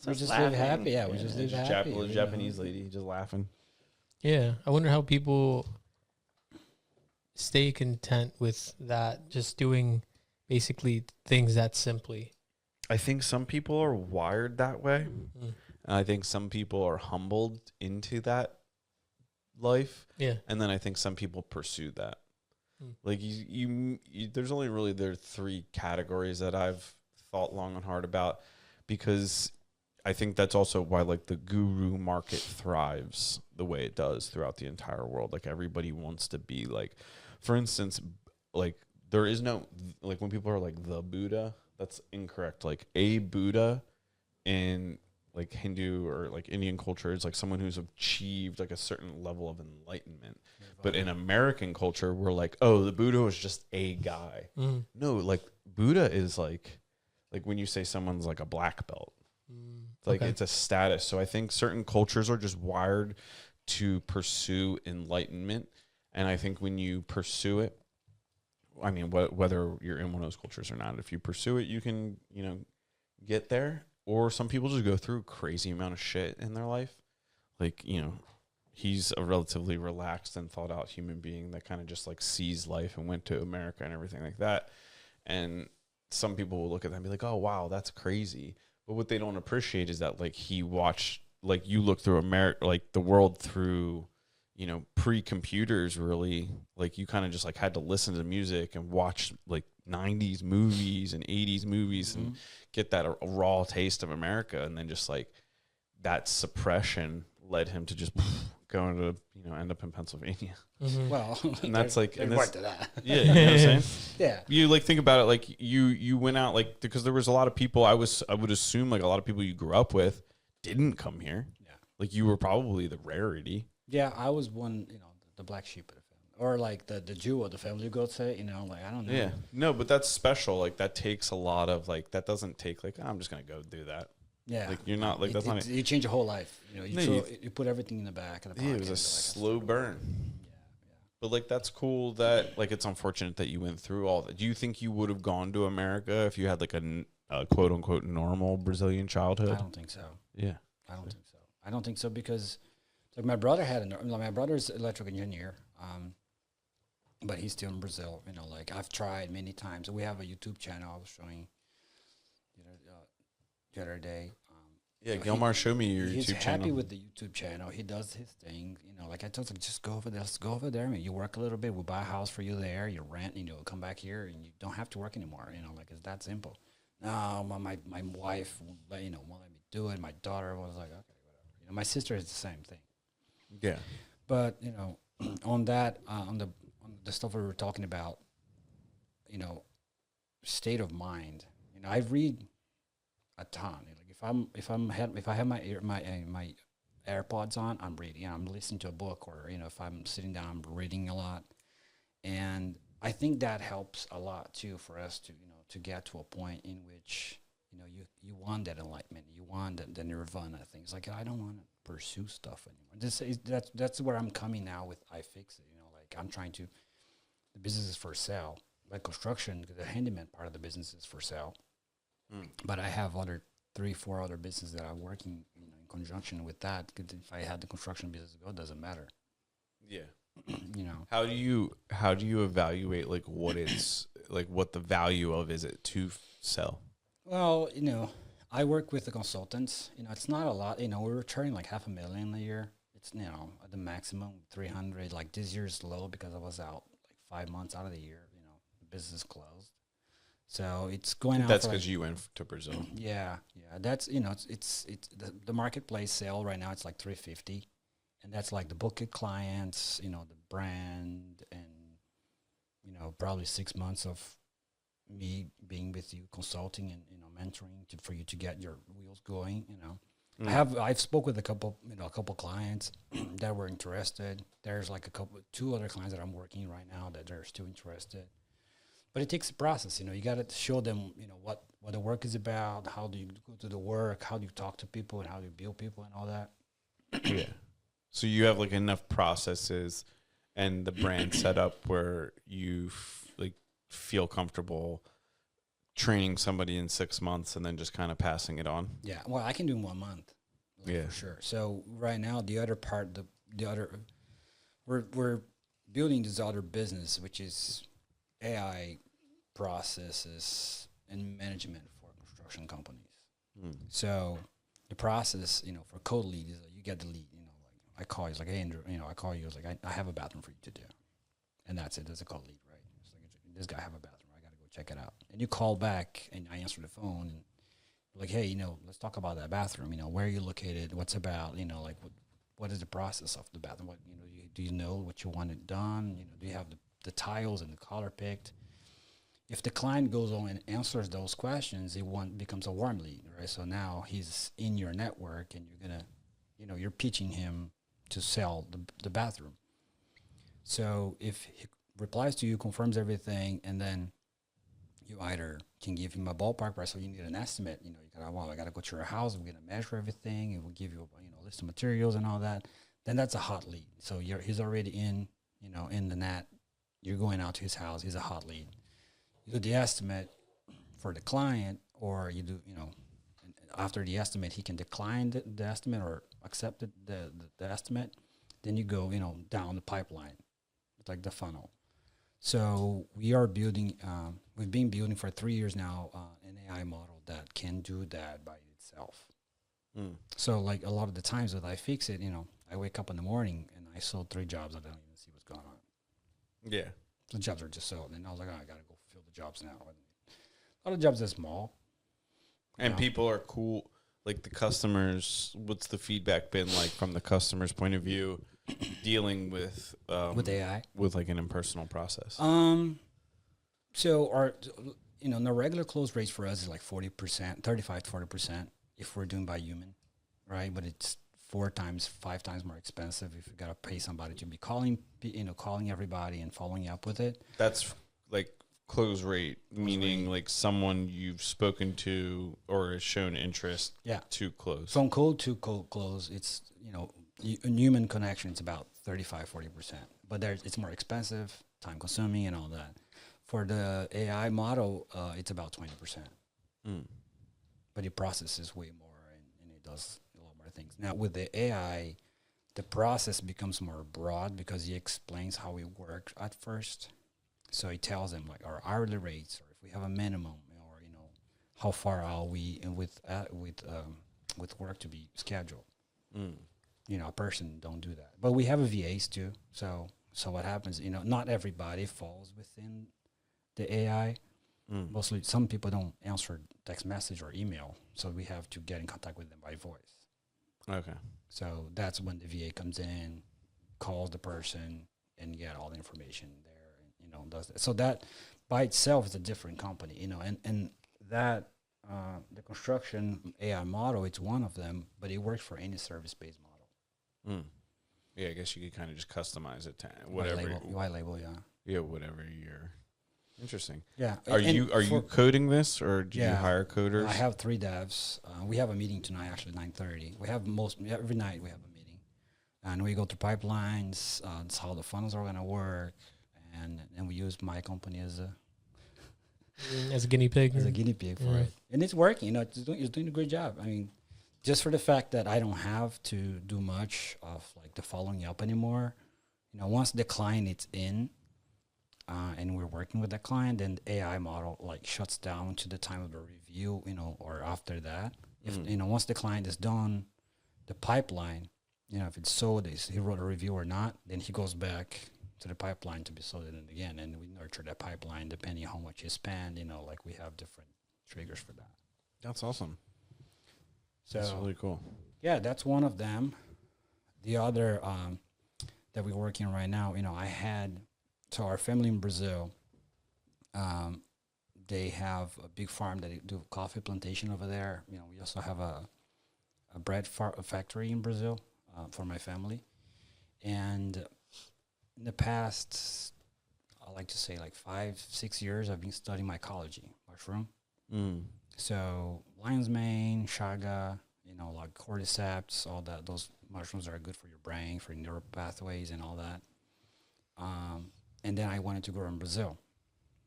we just live happy. Yeah, we just live happy.
Japanese lady just laughing.
Yeah, I wonder how people stay content with that, just doing basically things that simply.
I think some people are wired that way. And I think some people are humbled into that life.
Yeah.
And then I think some people pursue that. Like you there's only really there are 3 categories that I've thought long and hard about, because I think that's also why like the guru market thrives the way it does throughout the entire world. Like everybody wants to be like, for instance, like there is no, like when people are like the Buddha, that's incorrect. Like a Buddha in like Hindu or like Indian culture is like someone who's achieved like a certain level of enlightenment. But in American culture, we're like, oh, the Buddha was just a guy. No, like Buddha is like when you say someone's like a black belt, like it's a status. So I think certain cultures are just wired to pursue enlightenment. And I think when you pursue it, I mean, whether you're in one of those cultures or not, if you pursue it, you can, get there. Or some people just go through a crazy amount of shit in their life. Like, he's a relatively relaxed and thought out human being that kind of just like sees life and went to America and everything like that. And some people will look at that and be like, oh, wow, that's crazy. But what they don't appreciate is that like he watched, like you look through America, like the world through, pre-computers really, like you kind of just like had to listen to music and watch like 90s movies and 80s movies and get that a raw taste of America. And then just like that suppression led him to just go into, end up in Pennsylvania.
Well,
and that's like,
and
this,
to that.
Yeah, you know what I'm saying?
Yeah.
You like think about it, like you went out, like, because there was a lot of people, I would assume like a lot of people you grew up with didn't come here. Yeah. Like you were probably the rarity.
Yeah, I was one, the black sheep of the family, or like the Jew of the family, you go say, like, I don't know.
Yeah, no, but that's special. Like that takes a lot of like, that doesn't take like, I'm just going to go do that.
Yeah.
Like you're not like, that's not.
You change your whole life. You put everything in the back of the pocket.
Yeah, it was a slow burn. Yeah. But like, that's cool that like, it's unfortunate that you went through all that. Do you think you would have gone to America if you had like a quote unquote normal Brazilian childhood?
I don't think so.
Yeah.
I don't think so because like my brother my brother's electrical engineer, but he's still in Brazil. Like I've tried many times. We have a YouTube channel I was showing the other day.
Yeah, Gilmar, show me your
He's
YouTube
happy
channel.
with the YouTube channel. He does his thing. Like I told him, just go over there. Let's go over there. I mean, you work a little bit. We'll buy a house for you there. You rent. Come back here, and you don't have to work anymore. Like it's that simple. No, my wife won't let me do it. My daughter was like, okay, whatever. My sister is the same thing.
Yeah.
But on that, on the stuff we were talking about, state of mind. I read a ton. Like if I have my AirPods on, I'm reading. I'm listening to a book, or if I'm sitting down, I'm reading a lot. And I think that helps a lot too for us to get to a point in which you want that enlightenment, you want the nirvana things. Like I don't want to pursue stuff anymore. That's where I'm coming now with I Fix It. Like I'm trying to. The business is for sale. Like construction, the handyman part of the business is for sale. But I have 3-4 other businesses that I'm working in conjunction with that. 'Cause if I had the construction business go, it doesn't matter.
Yeah.
How
do you evaluate like what it's like what the value of is it to sell?
Well, I work with the consultants. It's not a lot. We're charging like $500,000 a year. It's at the maximum 300. Like this year's low because I was out like 5 months out of the year. The business closed, so it's going out.
That's because you went to Brazil.
Yeah. That's it's the marketplace sale right now. It's like 350, and that's like the booked clients. The brand, and probably 6 months of me being with you, consulting and mentoring for you to get your wheels going. I've spoke with a couple clients that were interested. There's like 2 other clients that I'm working right now that are still interested. But it takes a process. You got to show them what the work is about. How do you go to the work? How do you talk to people, and how do you build people and all that?
Yeah. So you have like enough processes and the brand set up where you feel comfortable training somebody in 6 months and then just kind of passing it on.
Yeah, well, I can do in 1 month. For sure. So right now, the other part, we're building this other business, which is AI processes and management for construction companies. So the process, for code lead is you get the lead. Like I call you, it's like, hey Andrew, I call you, it's like I have a bathroom for you to do, and that's it. That's a code lead, right? It's like this guy have a bathroom. I got to go check it out. And you call back, and I answer the phone, and like, hey, let's talk about that bathroom. Where are you located? What's about? Like what is the process of the bathroom? What do you know what you want it done? Do you have the tiles and the color picked? If the client goes on and answers those questions, becomes a warm lead, right? So now he's in your network, and you're gonna, you're pitching him to sell the bathroom. So if he replies to you, confirms everything, and then you either can give him a ballpark price, so you need an estimate. I gotta go to your house. We're gonna measure everything, and we'll give you a list of materials and all that. Then that's a hot lead. So he's already in the net. You're going out to his house. He's a hot lead. You do the estimate for the client, or you do and after the estimate, he can decline the estimate or accept the estimate. Then you go down the pipeline. It's like the funnel. So we are building. We've been building for 3 years now an AI model that can do that by itself. So like a lot of the times that I fix it, I wake up in the morning and I sold 3 jobs. I don't even see what's going on.
Yeah.
The jobs are just sold, and I was like, I gotta go fill the jobs now. And a lot of jobs are small.
And people are cool. Like the customers, what's the feedback been like from the customer's point of view, dealing with
AI,
with like an impersonal process?
So our the regular close rates for us is like 40%, 35 to 40% if we're doing by human, right? But it's 5 times more expensive if you gotta pay somebody to be calling everybody and following up with it.
That's like close rate, meaning like someone you've spoken to or has shown interest to close.
From cold to cold close, it's human connection. It's about 35-40%, but it's more expensive, time consuming, and all that. For the AI model, it's about 20%. But it processes way more, and it does a lot more things. Now with the AI, the process becomes more broad because he explains how it works at first. So he tells them like our hourly rates, or if we have a minimum, or how far are we, and with with work to be scheduled.
Mm.
A person don't do that. But we have a VAs too. So what happens, not everybody falls within the AI.
Mm.
Mostly some people don't answer text message or email. So we have to get in contact with them by voice.
Okay.
So that's when the VA comes in, calls the person, and get all the information there, and does that. So that by itself is a different company, and that the construction AI model, it's one of them, but it works for any service-based model.
Mm. Yeah, I guess you could kind of just customize it to whatever.
White label, yeah.
Yeah, whatever you're. Interesting.
Yeah.
Are you coding this, or do you hire coders?
I have 3 devs. We have a meeting tonight, actually 9:30. We have every night we have a meeting, and we go through pipelines. It's how the funnels are gonna work, and we use my company as
a guinea pig.
As a guinea pig for it, and it's working. It's doing a great job. I mean, just for the fact that I don't have to do much of like the following up anymore. Once the client is in. And we're working with that client, then the AI model like shuts down to the time of the review, or after that. If once the client is done, the pipeline, if it's sold, he wrote a review or not, then he goes back to the pipeline to be sold again, and we nurture that pipeline depending on how much you spend. Like we have different triggers for that.
That's awesome.
So
that's really cool.
Yeah, that's one of them. The other that we're working on right now, So our family in Brazil, they have a big farm that they do coffee plantation over there. We also have a bread factory in Brazil for my family. And in the past, I like to say like 5-6 years, I've been studying mycology, mushroom.
Mm.
So lion's mane, chaga, like cordyceps, all that. Those mushrooms are good for your brain, for neural pathways and all that. And then I wanted to grow in Brazil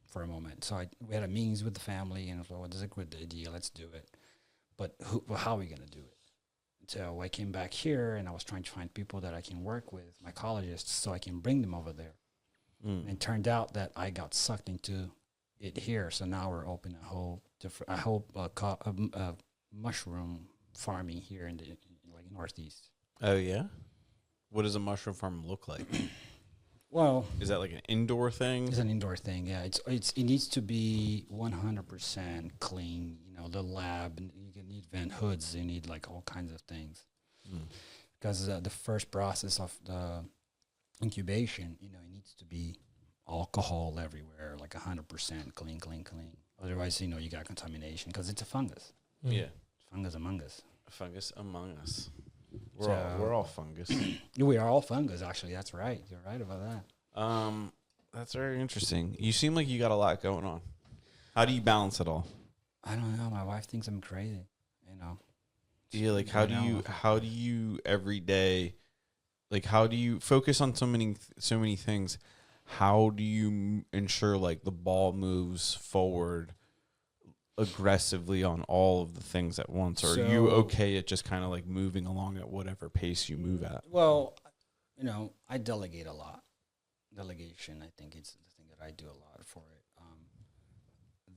for a moment. So we had a meetings with the family, and I was like, well, this is a good idea. Let's do it. But how are we going to do it? So I came back here, and I was trying to find people that I can work with, mycologists, so I can bring them over there. Mm. And it turned out that I got sucked into it here. So now we're opening a whole mushroom farming here in the Northeast.
Oh, yeah? What does a mushroom farm look like?
Well,
is that like an indoor thing?
It's an indoor thing. Yeah, it needs to be 100% clean. The lab, and you need vent hoods. You need like all kinds of things, because the first process of the incubation, it needs to be alcohol everywhere, like 100% clean. Otherwise, you got contamination because it's a fungus.
Mm. Yeah,
fungus among us.
A fungus among us. We're all fungus.
We are all fungus, actually. That's right. You're right about that.
That's very interesting. You seem like you got a lot going on. How do you balance it all?
I don't know. My wife thinks I'm crazy.
Yeah, like how do you every day, like how do you focus on so many things? How do you ensure like the ball moves forward aggressively on all of the things at once, or are you okay at just kind of like moving along at whatever pace you move at?
Well, I delegate a lot. Delegation, I think, it's the thing that I do a lot for it.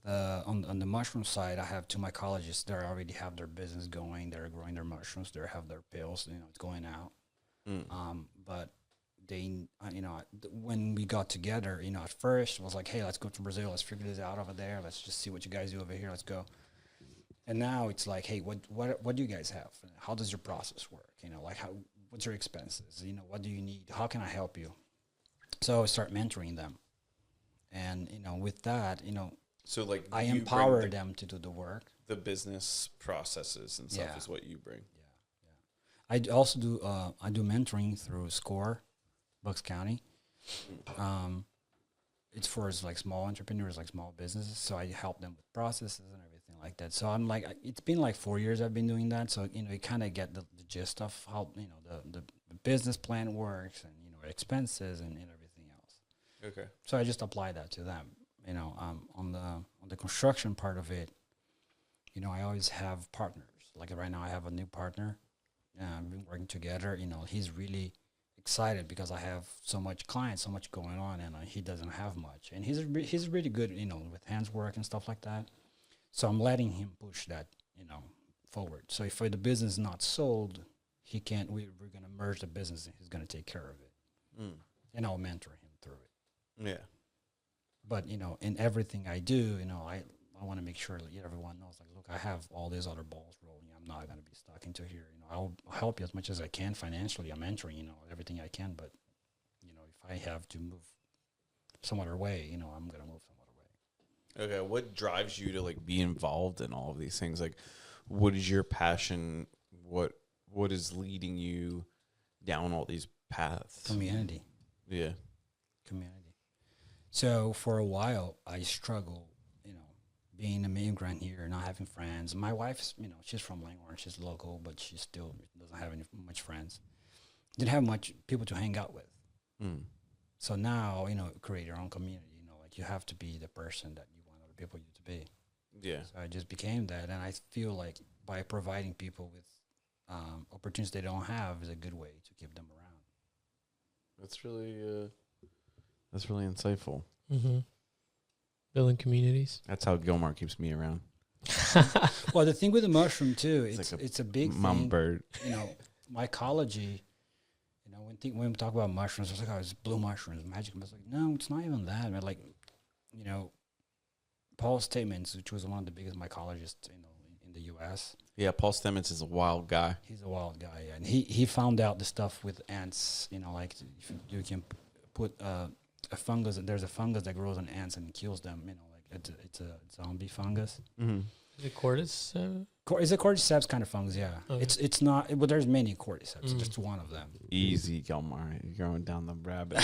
On the mushroom side, I have 2 mycologists that already have their business going. They're growing their mushrooms. They have their pills. It's going out. But they, when we got together, at first it was like, hey, let's go to Brazil. Let's figure this out over there. Let's just see what you guys do over here. Let's go. And now it's like, hey, what do you guys have? How does your process work? What's your expenses? What do you need? How can I help you? So I start mentoring them. And, with that,
so like
I empower them to do the work.
The business processes and stuff is what you bring.
Yeah. I also do mentoring through SCORE, Bucks County. It's for like small entrepreneurs, like small businesses. So I help them with processes and everything like that. So I'm like, it's been like 4 years I've been doing that. So, you kind of get the gist of how, the business plan works and, expenses and everything else.
Okay.
So I just apply that to them. On the construction part of it, I always have partners. Like right now I have a new partner. We've been working together. He's really excited because I have so much clients, so much going on, and he doesn't have much. And he's really good, with hands work and stuff like that. So I'm letting him push that, forward. So if the business is not sold, he can't. We're going to merge the business, and he's going to take care of it, and I'll mentor him through it.
Yeah.
But in everything I do, I want to make sure that everyone knows, like, look, I have all these other balls rolling. I'm not going to be stuck into here. I'll help you as much as I can financially. I'm mentoring, everything I can. But if I have to move some other way, I'm going to move some other way.
Okay. What drives you to like be involved in all of these things? Like, what is your passion? What is leading you down all these paths?
Community.
Yeah.
Community. So for a while, I struggled, being an immigrant here, not having friends. My wife's, she's from Langhorne, she's local, but she still doesn't have much friends. Didn't have much people to hang out with. So now, create your own community. Like, you have to be the person that you want other people to be.
Yeah.
So I just became that, and I feel like by providing people with opportunities they don't have is a good way to keep them around.
That's really insightful.
Mm-hmm. Building communities.
That's how Gilmar keeps me around.
Well, the thing with the mushroom too,
It's like
it's a big
Mama
thing.
bird.
Mycology. When we talk about mushrooms, it's like, oh, it's blue mushrooms, magic. But it's like, no, it's not even that. But like, Paul Stamets, which was one of the biggest mycologists, in the U.S.
Yeah, Paul Stamets is a wild guy.
He's a wild guy, and he found out the stuff with ants. Like, if you can put a fungus. There's a fungus that grows on ants and kills them. Like it's a zombie fungus.
Mm-hmm.
Is it cordyceps?
It's a cordyceps kind of fungus. Yeah,
Okay.
it's not. But there's many cordyceps. Just one of them.
Easy, Gilmar. You're going down the rabbit.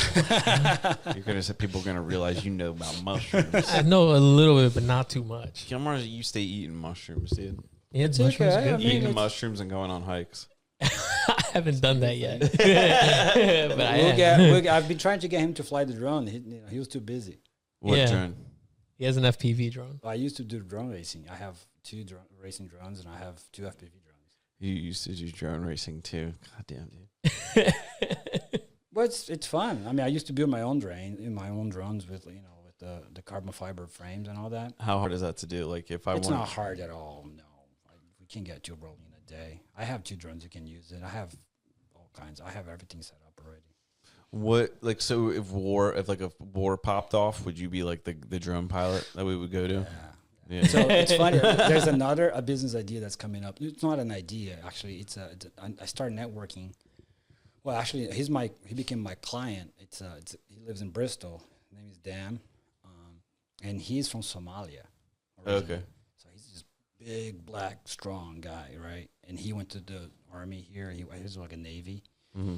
You're gonna say people are gonna realize you know about mushrooms.
I know a little bit, but not too much.
Gilmar, you stay eating mushrooms, dude.
Yeah,
It's
mushrooms
okay.
good.
I mean,
Eating
it's-
mushrooms and going on hikes.
I haven't done that yet, but I am.
I've been trying to get him to fly the drone. He was too busy.
What
Yeah.
drone?
He has an FPV drone.
I used to do drone racing. I have two racing drones, and I have two FPV drones.
You used to do drone racing too. God damn, dude.
Well, it's fun. I mean, I used to build my own drones with the carbon fiber frames and all that.
How hard is that to do? Like, if I
It's
want,
not hard at all. No, we can get two rolling in a day. I have two drones. You can use it. I have all kinds. I have everything set up already.
what, like, so if a war popped off, would you be like the drone pilot that we would go to? Yeah.
So it's funny. There's a business idea that's coming up. It's not an idea, actually. I started networking. Well, actually, he became my client. He lives in Bristol. His name is Dan, and he's from Somalia. originally.
Okay.
So he's this big, black, strong guy, right? And he went to the army here. He was like a Navy.
Mm-hmm.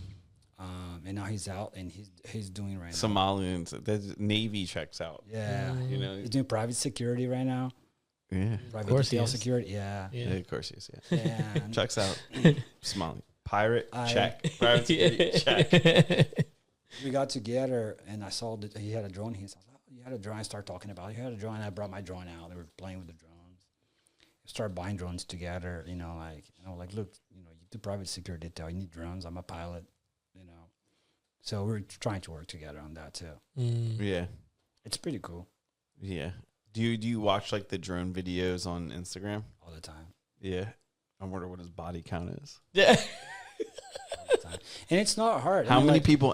And now he's out, and he's doing right now.
Somalians, the Navy checks out.
Yeah.
You know.
He's doing private security right now.
Yeah.
Private
course he
detail
is.
security. Yeah.
Yeah,
Yeah.
of course he is. Yeah.
And
Checks out. Somali. Pirate,
I-
check. Private security, check.
we got together, and I saw that he had a drone. He said, "Oh, you had a drone." I started talking about it. He had a drone. I brought my drone out. They were playing with the drones. We started buying drones together. Like, look, you do private security detail. You need drones. I'm a pilot. So we're trying to work together on that too.
Yeah.
It's pretty cool
Yeah. Do you watch like the drone videos on Instagram?
all the time.
Yeah. I wonder what his body count is.
Yeah.
All the time. And it's not hard.
How many people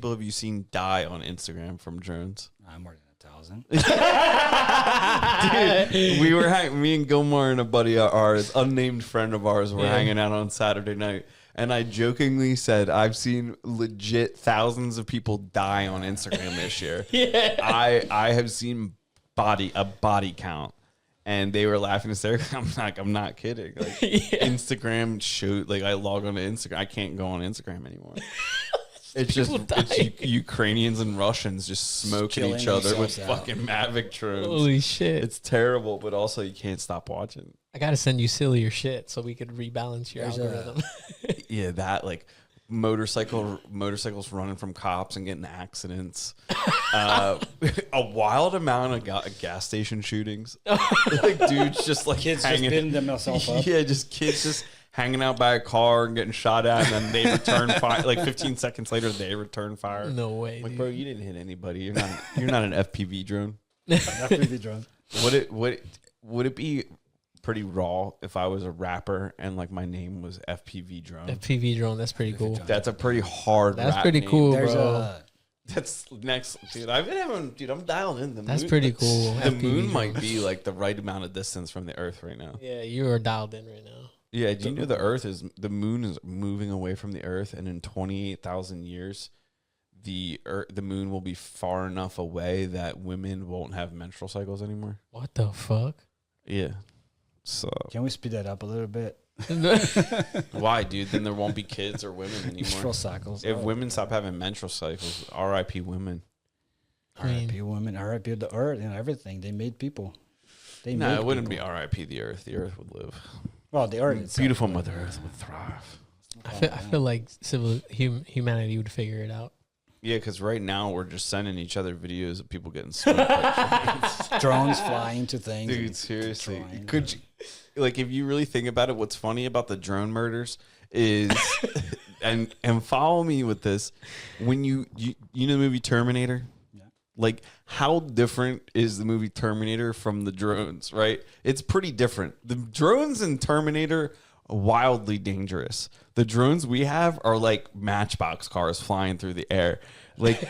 have you seen die on Instagram from drones?
More than 1,000.
Dude, me and Gilmar and a buddy of ours, unnamed friend of ours, were hanging out on Saturday night. And I jokingly said, I've seen legit thousands of people die on Instagram this year.
Yeah.
I have seen a body count. And they were laughing hysterically. I'm not kidding. Like Instagram shoot, like I log on to Instagram. I can't go on Instagram anymore. It's just Ukrainians and Russians just smoking
Killing
each other with
themselves out.
fucking Mavic drones.
Holy shit.
It's terrible, but also you can't stop watching.
I got to send you sillier shit so we could rebalance your
There's
algorithm.
Yeah, that like motorcycles running from cops and getting accidents. A wild amount of gas station shootings. Like dudes just like
Kids
hanging,
just beating themselves up.
Yeah, just kids just hanging out by a car and getting shot at, and then they return fire. Like 15 seconds later, they return fire.
No way.
Like,
Dude.
bro, you didn't hit anybody. You're not an FPV drone.
FPV drone.
Would it be pretty raw if I was a rapper and like my name was FPV Drone.
FPV drone. That's pretty cool.
That's a pretty hard.
That's
rap
pretty
name.
cool,
There's
bro.
a
That's next, dude. I've been having, dude. I'm dialing in the moon.
That's pretty cool.
The
FPV
moon
drone.
might be like the right amount of distance from the Earth right now.
Yeah, you are dialed in right now.
Yeah, do you know the moon is moving away from the Earth, and in 28,000 years, the moon will be far enough away that women won't have menstrual cycles anymore.
What the fuck?
Yeah. So
Can we speed that up a little bit?
why, dude? Then there won't be kids or women
Menstrual
anymore.
cycles.
If women stop having menstrual cycles, R.I.P. women.
R.I.P. women, R.I.P. the earth, and everything. They made people. They
No,
made
it wouldn't be
people.
R.I.P. the Earth. The Earth would live.
Well, the earth itself.
Beautiful Mother Earth would thrive.
I feel like humanity would figure it out.
Yeah, because right now we're just sending each other videos of people getting smoked. Like,
drones flying to things.
dude,
and
seriously,
destroying.
could you, like, if you really think about it, what's funny about the drone murders is, and follow me with this, when you know the movie Terminator,
Yeah.
like how different is the movie Terminator from the drones? Right, it's pretty different. The drones in Terminator are wildly dangerous. The drones we have are like Matchbox cars flying through the air, like,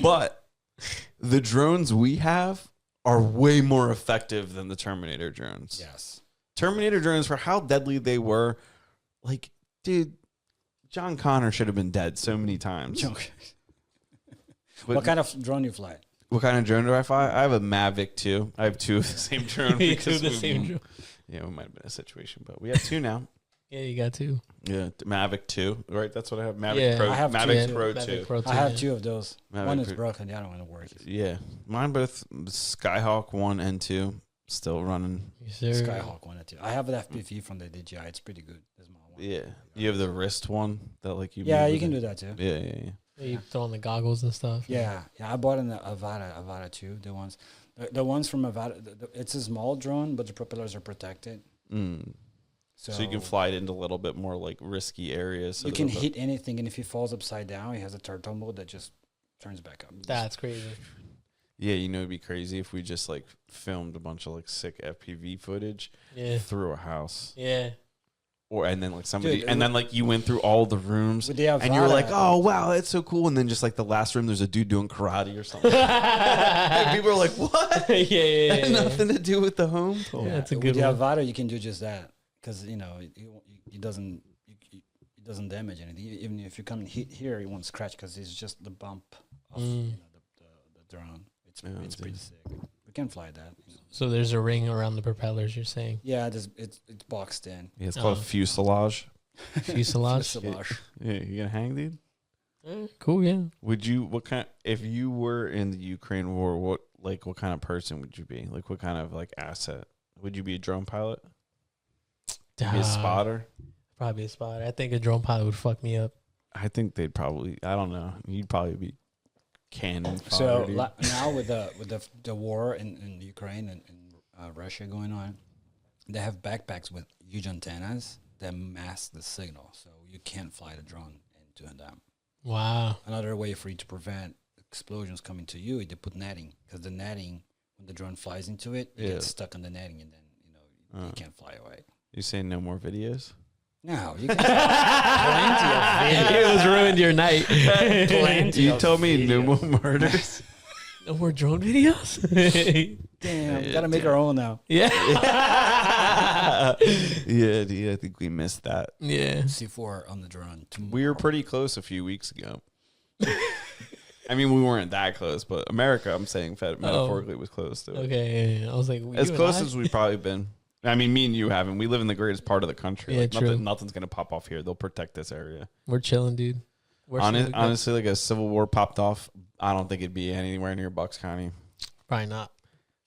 but the drones we have are way more effective than the Terminator drones.
Yes.
Terminator drones, for how deadly they were, like, dude, John Connor should have been dead so many times. But
What kind of drone you fly?
what kind of drone do I fly? I have a Mavic 2. I have two of the same drone.
You
because
do the
we-
same drone.
Yeah, it might have been a situation, but we have two now.
Yeah, you got two.
Yeah, Mavic 2, right? That's what I have. Mavic
Yeah,
Pro,
I have
Mavic
two.
Pro
Mavic
2.
Pro 2,
I have
yeah.
two of those.
Mavic
One is
Pro-
broken. The other one works.
Yeah, mine both Skyhawk 1 and 2 still running.
Yes, sir.
Skyhawk one and two. I have an FPV from the DJI. It's pretty good. The small one.
Yeah, you have the wrist one that like you.
Yeah,
move
you
with
can
it.
do that too.
Yeah, yeah, yeah.
You throw on the goggles and stuff.
Yeah, yeah. I bought an Avata too. The ones from Avata. It's a small drone, but the propellers are protected.
Mm. So you can fly it into a little bit more like risky areas. So
You
that
can
it'll-
hit anything, and if he falls upside down, he has a turtle mode that just turns back up.
That's crazy.
Yeah, you know, it'd be crazy if we just like filmed a bunch of like sick FPV footage
Yeah.
through a house,
Yeah.
or and then like somebody,
Dude,
and then like you went through all the rooms,
With the
and you were
Avata-
like, oh wow, that's so cool, and then just like the last room, there's a dude doing karate or something. And people are like, what?
yeah.
Had nothing to do with the home.
Yeah, that's a
With
good
the
one.
Avata, you can do just that because you know it doesn't damage anything. Even if you come and hit here, it won't scratch because it's just the bump of the drone. It's
dude.
pretty sick. We can fly that. you know.
So there's a ring around the propellers, you're saying?
Yeah, it's boxed in.
Yeah, it's called
Oh.
a fuselage.
Fuselage?
Fuselage.
Yeah, you gonna hang, dude?
Cool, yeah.
Would you? What kind? If you were in the Ukraine war, what kind of person would you be? Like, what kind of like asset? Would you be a drone pilot? Be a spotter?
Probably a spotter. I think a drone pilot would fuck me up.
I think they'd probably. I don't know. You'd probably be cannon fodder.
So
dude.
now with the war in Ukraine and Russia going on, they have backpacks with huge antennas that mask the signal, so you can't fly the drone into them.
Wow.
Another way for you to prevent explosions coming to you is they put netting, because the netting, when the drone flies into it, it
Yeah.
gets stuck on the netting, and then you can't fly away.
You saying no more videos?
No, you can plenty
It was ruined your night.
Plenty
You
of
told me no
videos.
more murders.
No more drone videos?
Damn, we gotta make our own now.
yeah.
Yeah, dude. I think we missed that.
Yeah.
C4 on the drone.
We were pretty close a few weeks ago. I mean, we weren't that close, but America, I'm saying, metaphorically, was close to it.
Okay. Yeah. I was like,
As
you
close
and I?
as we've probably been. I mean, me and you haven't. We live in the greatest part of the country.
Yeah,
Like,
true.
nothing's gonna pop off here. They'll protect this area.
We're chilling, dude. Where should we go?
Honestly, like a civil war popped off, I don't think it'd be anywhere near Bucks County.
Probably not.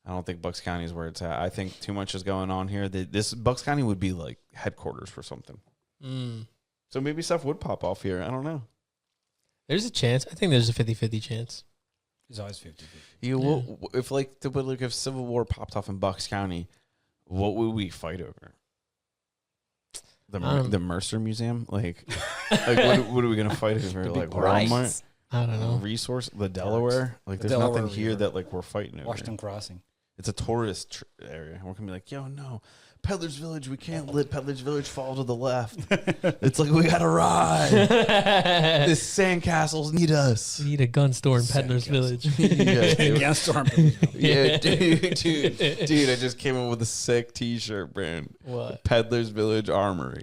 I don't think Bucks County is where it's at. I think too much is going on here. This Bucks County would be like headquarters for something.
Mm.
So maybe stuff would pop off here. I don't know.
There's a chance. I think there's a 50-50 chance.
It's always 50-50.
If civil war popped off in Bucks County, what would we fight over? The Mercer Museum, like what are we gonna fight over?
The
Like
big prize.
Walmart,
I don't know.
resource, the Delaware. Like
The
there's
Delaware
nothing here
River.
that like we're fighting over.
Washington Crossing.
It's a tourist area. We're gonna be like, yo, no, Peddler's Village, we can't let Peddler's Village fall to the left. It's like, we got to ride. This sandcastles need us.
We need a gun store in Peddler's Village.
Yeah, dude.
Against Storm.
Yeah, dude, I just came up with a sick T-shirt brand.
What?
Peddler's Village Armory.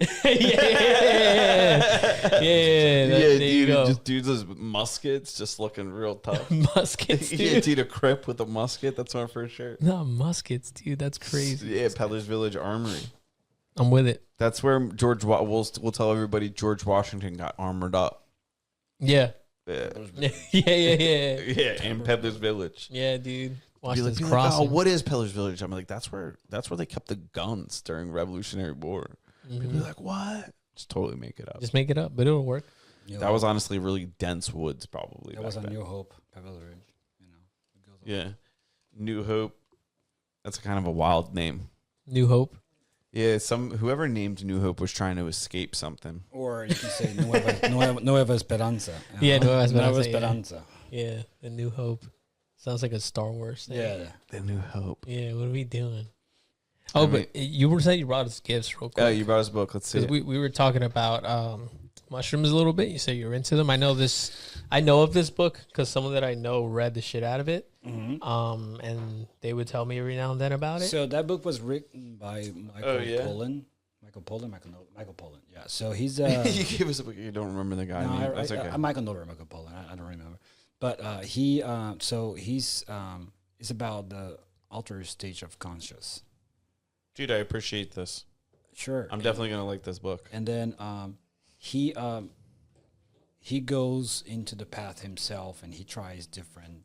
Yeah, there you
dude,
go.
just dudes with muskets, just looking real tough.
Muskets, dude.
Yeah, dude, a Crip with a musket. That's my first shirt.
Not muskets, dude. That's crazy.
Yeah, Peddler's Village Armory.
I'm with it.
That's where we'll tell everybody George Washington got armored up.
Yeah.
Yeah,
Yeah.
yeah, in Peddler's Village.
Yeah, dude.
Be
Washington's
like, oh,
Crossing.
what is Peddler's Village? I'm like, that's where they kept the guns during Revolutionary War. People be like, what? Just totally make it up.
Just make it up, but it'll work.
That was honestly really dense woods, probably.
That was
back
a
then.
New Hope, Pebble Ridge. You know. It goes on.
Yeah, New Hope. That's kind of a wild name.
New Hope.
Yeah, whoever named New Hope was trying to escape something.
Or you can say Nueva Esperanza. you
Yeah,
know?
Nueva Esperanza,
Nueva
yeah.
Esperanza.
Yeah, the New Hope. Sounds like a Star Wars thing.
Yeah.
The New Hope.
Yeah, what are we doing? Oh, but you were saying you brought us gifts real quick.
Oh, you brought us a book. Let's see.
Because we were talking about mushrooms a little bit. You said you're into them. I know of this book because someone that I know read the shit out of it.
Mm-hmm.
And they would tell me every now and then about it.
So that book was written by Michael
yeah?
Pollan. Michael Pollan. Yeah. So he's
you gave us a book. You don't remember the guy name. That's okay.
Michael Pollan. I don't remember. But he's it's about the altered stage of conscious.
Dude, I appreciate this.
Sure.
I'm definitely gonna like this book.
And then he goes into the path himself, and he tries different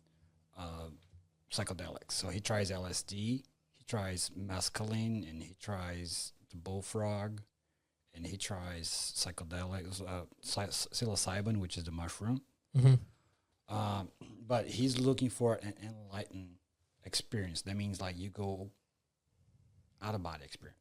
psychedelics. So he tries LSD, he tries mescaline, and he tries the bullfrog, and he tries psychedelics, psilocybin, which is the mushroom.
Mm-hmm.
But he's looking for an enlightened experience. That means like you go out of body experience.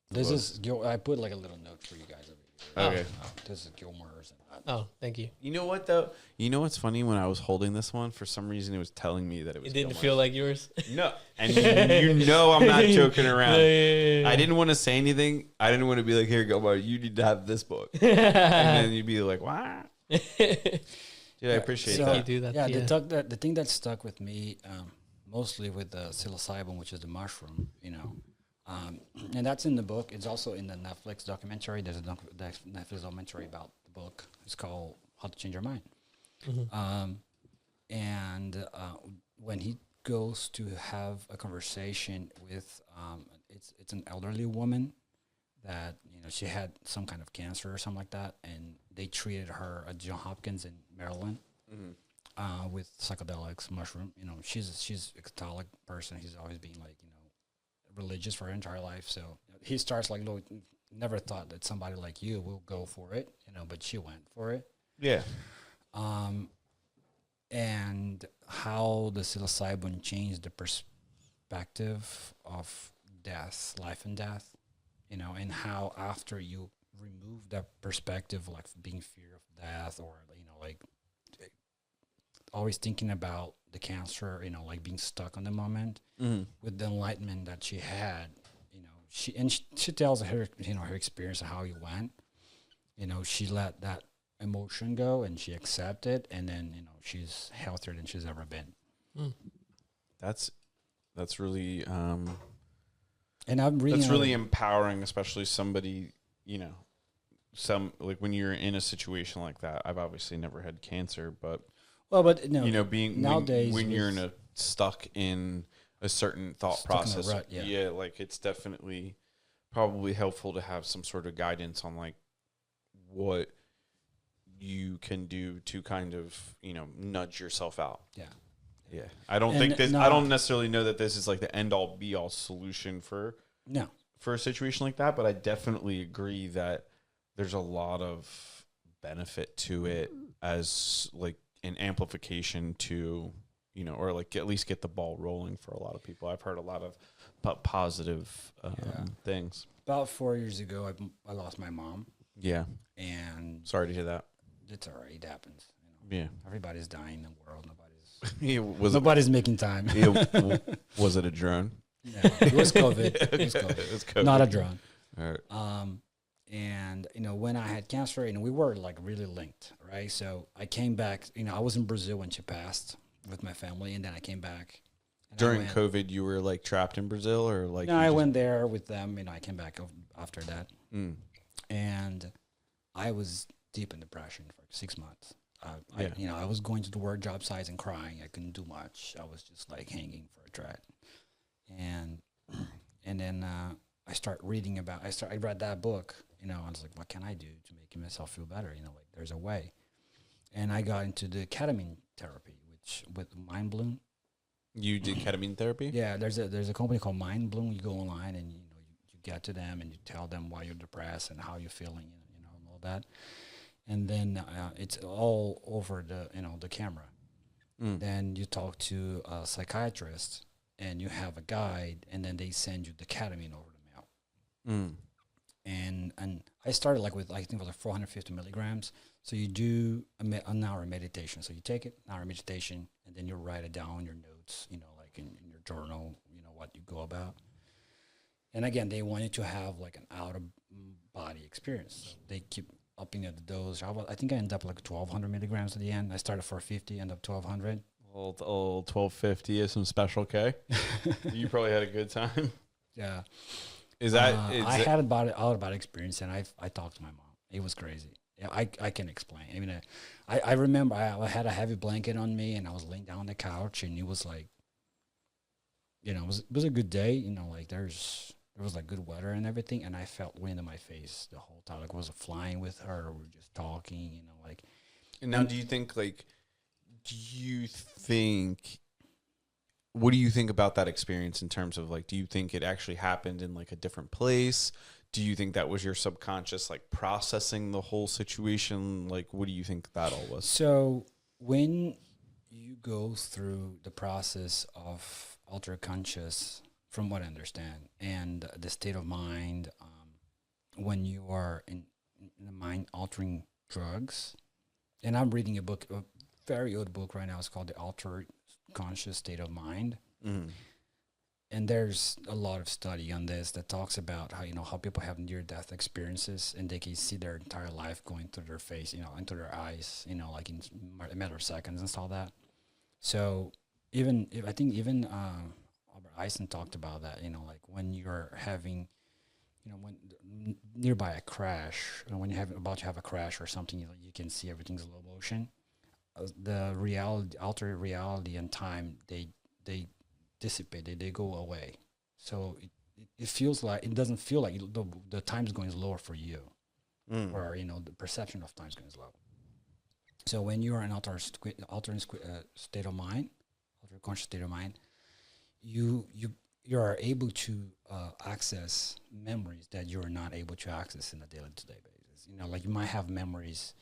This is I put like a little note for you guys over here.
Okay.
This is Gilmore's.
Oh, thank you.
You know what though? You know what's funny? When I was holding this one, for some reason it was telling me that it was.
It didn't
Gilmore's.
feel like yours.
No, and you know I'm not joking around.
Yeah.
I didn't want to say anything. I didn't want to be like, "Here, Gilmore, you need to have this book," and then you'd be like, "What?" Dude, I appreciate
So-
that.
You do that.
Yeah,
Yeah.
the thing that stuck with me mostly with the psilocybin, which is the mushroom, and that's in the book. It's also in the Netflix documentary. There's a Netflix documentary about the book. It's called How to Change Your Mind. And when he goes to have a conversation with, it's an elderly woman that she had some kind of cancer or something like that, and they treated her at Johns Hopkins in Maryland. With psychedelics, mushroom. She's a Catholic person. He's always been like, religious for her entire life. So he starts like, look, never thought that somebody like you will go for it, but she went for it.
Yeah.
And how the psilocybin changed the perspective of death, life and death, and how after you remove that perspective, like being fear of death or, like always thinking about the cancer, like being stuck on the moment, with the enlightenment that she had, she tells her, her experience of how it went. She let that emotion go and she accepted, and then, she's healthier than she's ever been.
That's really
And I'm reading.
that's really empowering, especially somebody, some like when you're in a situation like that. I've obviously never had cancer, but being
nowadays
when you're stuck in a certain thought
Stuck in a
process,
rut, yeah.
like it's definitely probably helpful to have some sort of guidance on like what you can do to kind of nudge yourself out. Yeah. I don't think this. I don't necessarily know that this is like the end all be all solution for a situation like that, but I definitely agree that there's a lot of benefit to it as like an amplification to, or like at least get the ball rolling for a lot of people. I've heard a lot of positive things.
About 4 years ago, I lost my mom.
Yeah.
And
Sorry to hear that.
it's all right. It happens.
Yeah.
Everybody's dying in the world.
Was
Nobody's making time.
was it a drone?
No, it was COVID. It was
It
COVID.
was COVID.
Not a drug.
All right.
And when I had cancer, we were like really linked, right? So I came back. I was in Brazil when she passed with my family, and then I came back. And
During COVID, you were like trapped in Brazil, or like?
No, I went there with them. I came back after that,
Mm.
and I was deep in depression for 6 months. I was going to the work job sites and crying. I couldn't do much. I was just like hanging for a thread, and then I start reading about. I read that book. I was like, what can I do to make myself feel better? Like there's a way, and I got into the ketamine therapy, which with Mind Bloom.
You did ketamine therapy?
Yeah, there's a company called Mind Bloom. You go online and you get to them and you tell them why you're depressed and how you're feeling, and all that. And then it's all over the camera.
Mm.
Then you talk to a psychiatrist and you have a guide, and then they send you the ketamine over the mail.
Mm.
And I started like with I think it was like 450 milligrams. So you do an hour meditation. So you take it, an hour meditation, and then you write it down your notes, like in your journal, what you go about. And again, they want you to have like an out of body experience. So they keep upping at the dose. I think I ended up like 1,200 milligrams at the end. I started 450, ended up 1,200.
Old 1250 is some special K. You probably had a good time.
Yeah.
Is that?
I had about out of body experience, and I talked to my mom. It was crazy. Yeah, I can explain. I remember I had a heavy blanket on me, and I was laying down on the couch, and it was like, it was a good day. Like there was like good weather and everything, and I felt wind in my face the whole time. Like I was flying with her, or we were just talking. Like.
And now, do you think what do you think about that experience in terms of like, do you think it actually happened in like a different place? Do you think that was your subconscious like processing the whole situation? Like, what do you think that all was?
So when you go through the process of ultra conscious, from what I understand, and the state of mind, when you are in the mind altering drugs, and I'm reading a book, a very old book right now. It's called The Altered Conscious State of Mind.
Mm-hmm.
And there's a lot of study on this that talks about how people have near-death experiences, and they can see their entire life going through their face, into their eyes, like in a matter of seconds and all that. So I think even Albert Einstein talked about that, like when you're having, when nearby a crash, when you're about to have a crash or something, you can see everything's slow motion. The reality, altered reality and time, they dissipate, they go away. So it feels like, it doesn't feel like the time's going slower for you, or the perception of time's going slow. So when you are in altered state of mind, altered conscious state of mind, you are able to access memories that you are not able to access in a daily to day basis. Like you might have memories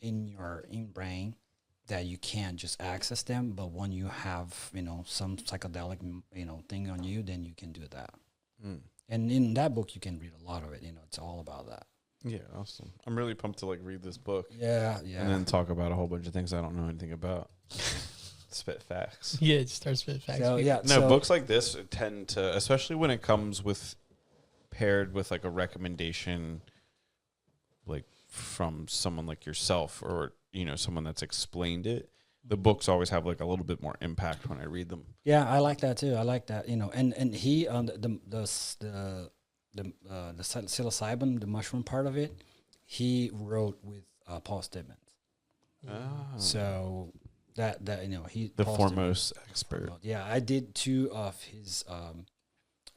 in your brain that you can't just access them, but when you have some psychedelic thing on you, then you can do that. And in that book you can read a lot of it. It's all about that.
Yeah, awesome. I'm really pumped to like read this book.
Yeah.
And then talk about a whole bunch of things I don't know anything about. Spit facts.
Yeah, just start spitting facts.
So, yeah,
No, books like this tend to, especially when it comes paired with like a recommendation, like from someone like yourself, or someone that's explained it. The books always have like a little bit more impact when I read them.
Yeah, I like that too. I like that, and he on the psilocybin, the mushroom part of it, he wrote with Paul Stedman. So that he
the
Paul
foremost
Stedman,
expert.
Yeah, I did 2 of his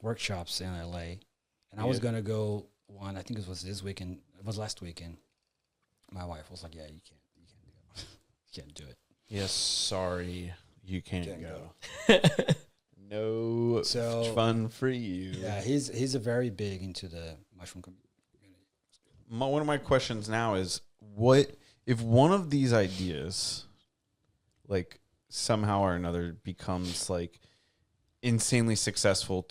workshops in LA, and I was gonna go one. I think it was this weekend. It was last weekend. My wife was like, "Yeah, you can't go. You can't do it."
Yes, sorry, you can't go. No fun for you.
Yeah, he's a very big into the mushroom community.
One of my questions now is, what if one of these ideas, like somehow or another, becomes like insanely successful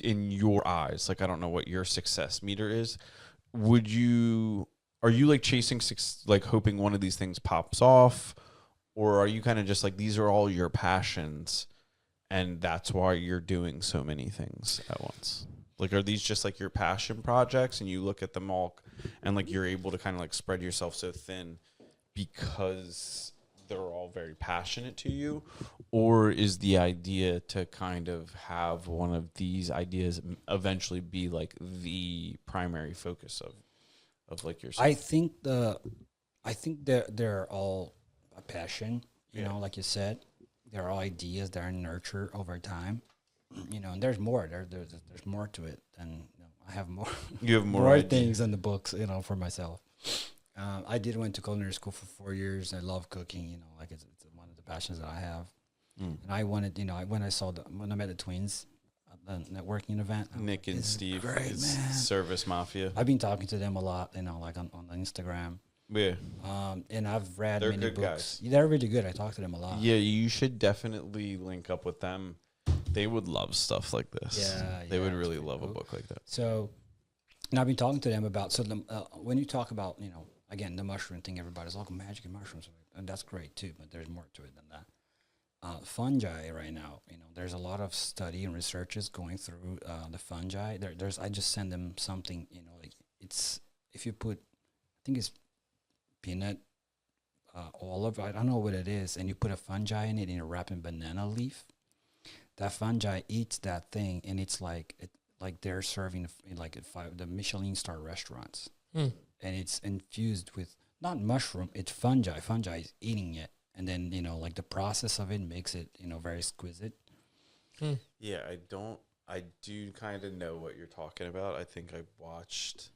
in your eyes? Like, I don't know what your success meter is. Are you like chasing like hoping one of these things pops off, or are you kind of just like, these are all your passions and that's why you're doing so many things at once? Like, are these just like your passion projects, and you look at them all, and like you're able to kind of like spread yourself so thin because they're all very passionate to you? Or is the idea to kind of have one of these ideas eventually be like the primary focus of like yourself?
I think they're all a passion, you know, like you said. They're all ideas that are nurtured over time. You know, and there's more. There's more to it than, you know, I have more.
You have more
more
ideas.
things in the books, you know, for myself. I did went to culinary school for 4 years. I love cooking. You know, like it's one of the passions that I have. And I wanted, you know, when I met the twins at the networking event,
Nick and Steve,
great,
it's
man.
Service Mafia.
I've been talking to them a lot, you know, like on Instagram.
Yeah.
And I've read
They're
many
good
books.
guys.
They're really good. I talk to them a lot.
Yeah, you should definitely link up with them. They would love stuff like this.
Yeah,
they
yeah,
would
it's
really
pretty
love a
cool.
book like that.
So, and I've been talking to them about, when you talk about, you know, again, the mushroom thing, everybody's like, magic and mushrooms, and that's great too, but there's more to it than that. Fungi right now, you know, there's a lot of study and researches going through the fungi. I just send them something, you know, like it's, if you put, I think it's peanut, olive, I don't know what it is, and you put a fungi in it and you wrap in banana leaf, that fungi eats that thing, and it's like they're serving in like the Michelin star restaurants, and it's infused with not mushroom, it's fungi. Fungi is eating it, and then, you know, like the process of it makes it, you know, very exquisite.
Yeah, I do kind of know what you're talking about. I think I watched,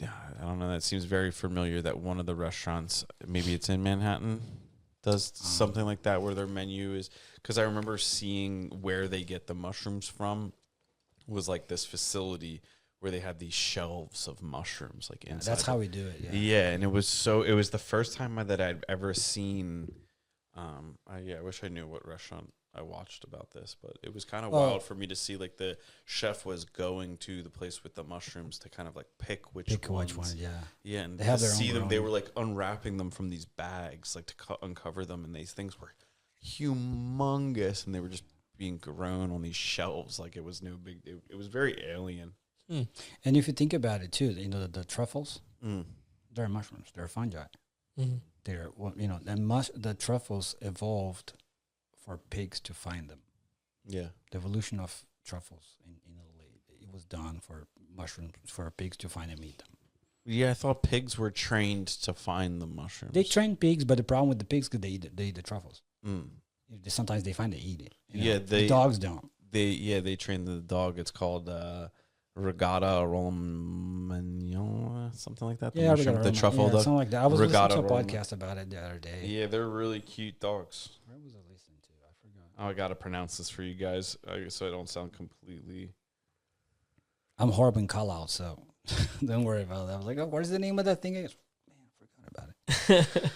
I don't know, that seems very familiar, that one of the restaurants, maybe it's in Manhattan, does something like that, where their menu is, because I remember seeing where they get the mushrooms from was like this facility where they had these shelves of mushrooms like inside.
That's how we do it. Yeah.
Yeah, and it was the first time that I'd ever seen. I wish I knew what restaurant I watched about this, but it was kind of wild for me to see like the chef was going to the place with the mushrooms to kind of like pick which ones.
Yeah.
Yeah, and
They have
to
their own
see them, they
grown.
were like unwrapping them from these bags, like to uncover them, and these things were humongous, and they were just being grown on these shelves like it was no big. It was very alien.
And if you think about it too, you know, the truffles, they're mushrooms, they're fungi. They're, well, you know, the truffles evolved for pigs to find them.
Yeah.
The evolution of truffles in Italy, it was done for mushrooms, for pigs to find and eat them.
Yeah, I thought pigs were trained to find the mushrooms.
They train pigs, but the problem with the pigs is they eat the truffles. Sometimes they find they eat it. You know?
Yeah,
the dogs don't.
They train the dog. It's called Regatta Romagnola, something like that.
Yeah,
the truffle
yeah,
dog.
something like that. I was
Regatta
listening to a
Roma.
podcast about it the other day.
Yeah, they're really cute dogs.
Where was I listening to? I forgot.
Oh, I gotta pronounce this for you guys, so I don't sound completely.
I'm horrible in call out, so don't worry about that. I was like, oh, what is the name of that thing? Man, I forgot about it.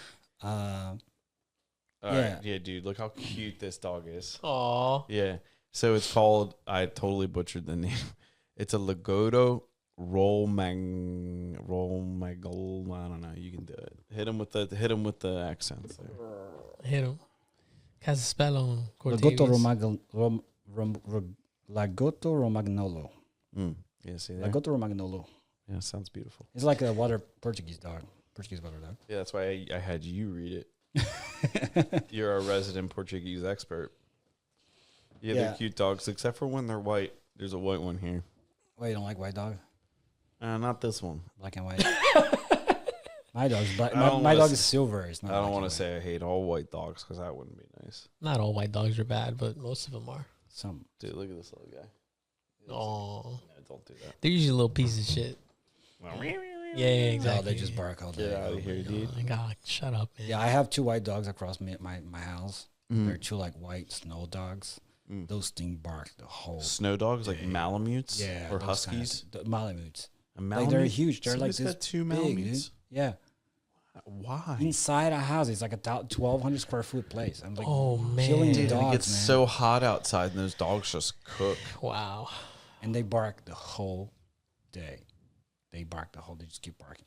All right, yeah, dude, look how cute this dog is.
Aw.
Yeah, so it's called. I totally butchered the name. It's a Lagotto Romagol. I don't know. You can do it. Hit him with the accents there.
Hit him. Has a spell on
Lagotto
Cortavius.
Lagotto Romagnolo.
Yeah, see there?
Lagotto Romagnolo.
Yeah, sounds beautiful.
It's like a water Portuguese water dog.
Yeah, that's why I had you read it. You're a resident Portuguese expert. Yeah, they're cute dogs, except for when they're white. There's a white one here.
Wait, you don't like white dog?
Not this one.
Black and white. My dog's black.
I don't
My
wanna
dog
s-
is silver. It's not.
I don't
black
want to
and
say I hate all white dogs because that wouldn't be nice.
Not all white dogs are bad, but most of them are.
white. Some.
Dude, look at this little guy.
Oh,
No, don't do that.
they're usually little pieces of shit. Yeah, exactly.
No, they just bark all day.
Get out of here, dude.
Oh my God, shut up, man.
Yeah, I have two white dogs across my house. They're two like white snow dogs. Those things bark the whole.
Snow dogs, like Malamutes
Yeah,
or
those
Huskies.
the Malamutes.
A
Like they're
Malamute?
huge. They're like
Somebody's
this
got two
big,
Malamutes.
dude. Yeah,
Why?
inside a house, it's like a 1,200 square foot place. I'm like,
Oh,
killing
man.
the
Dude,
dogs,
it gets
man.
so hot outside, and those dogs just cook.
Wow.
And they bark the whole day. They bark the whole. They just keep barking.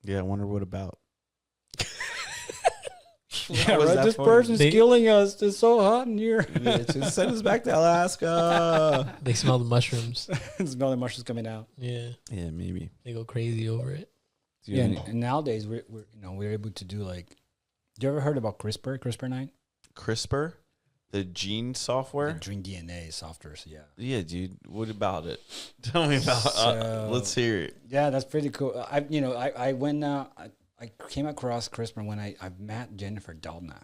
Yeah, I wonder what about.
Yeah,
was
right.
that
This
funny?
person's
They-
killing us. It's so hot in here.
Just send us back to Alaska.
They smell the mushrooms.
Smelling mushrooms coming out.
Yeah,
Yeah, maybe.
they go crazy over it.
Yeah, and nowadays we're able to do like. You ever heard about CRISPR 9?
CRISPR, the gene software.
The Dream DNA softwares. Yeah.
Yeah, dude. What about it? Tell me about.
So-
Let's hear it.
Yeah, that's pretty cool. I went. I came across CRISPR when I met Jennifer Doudna.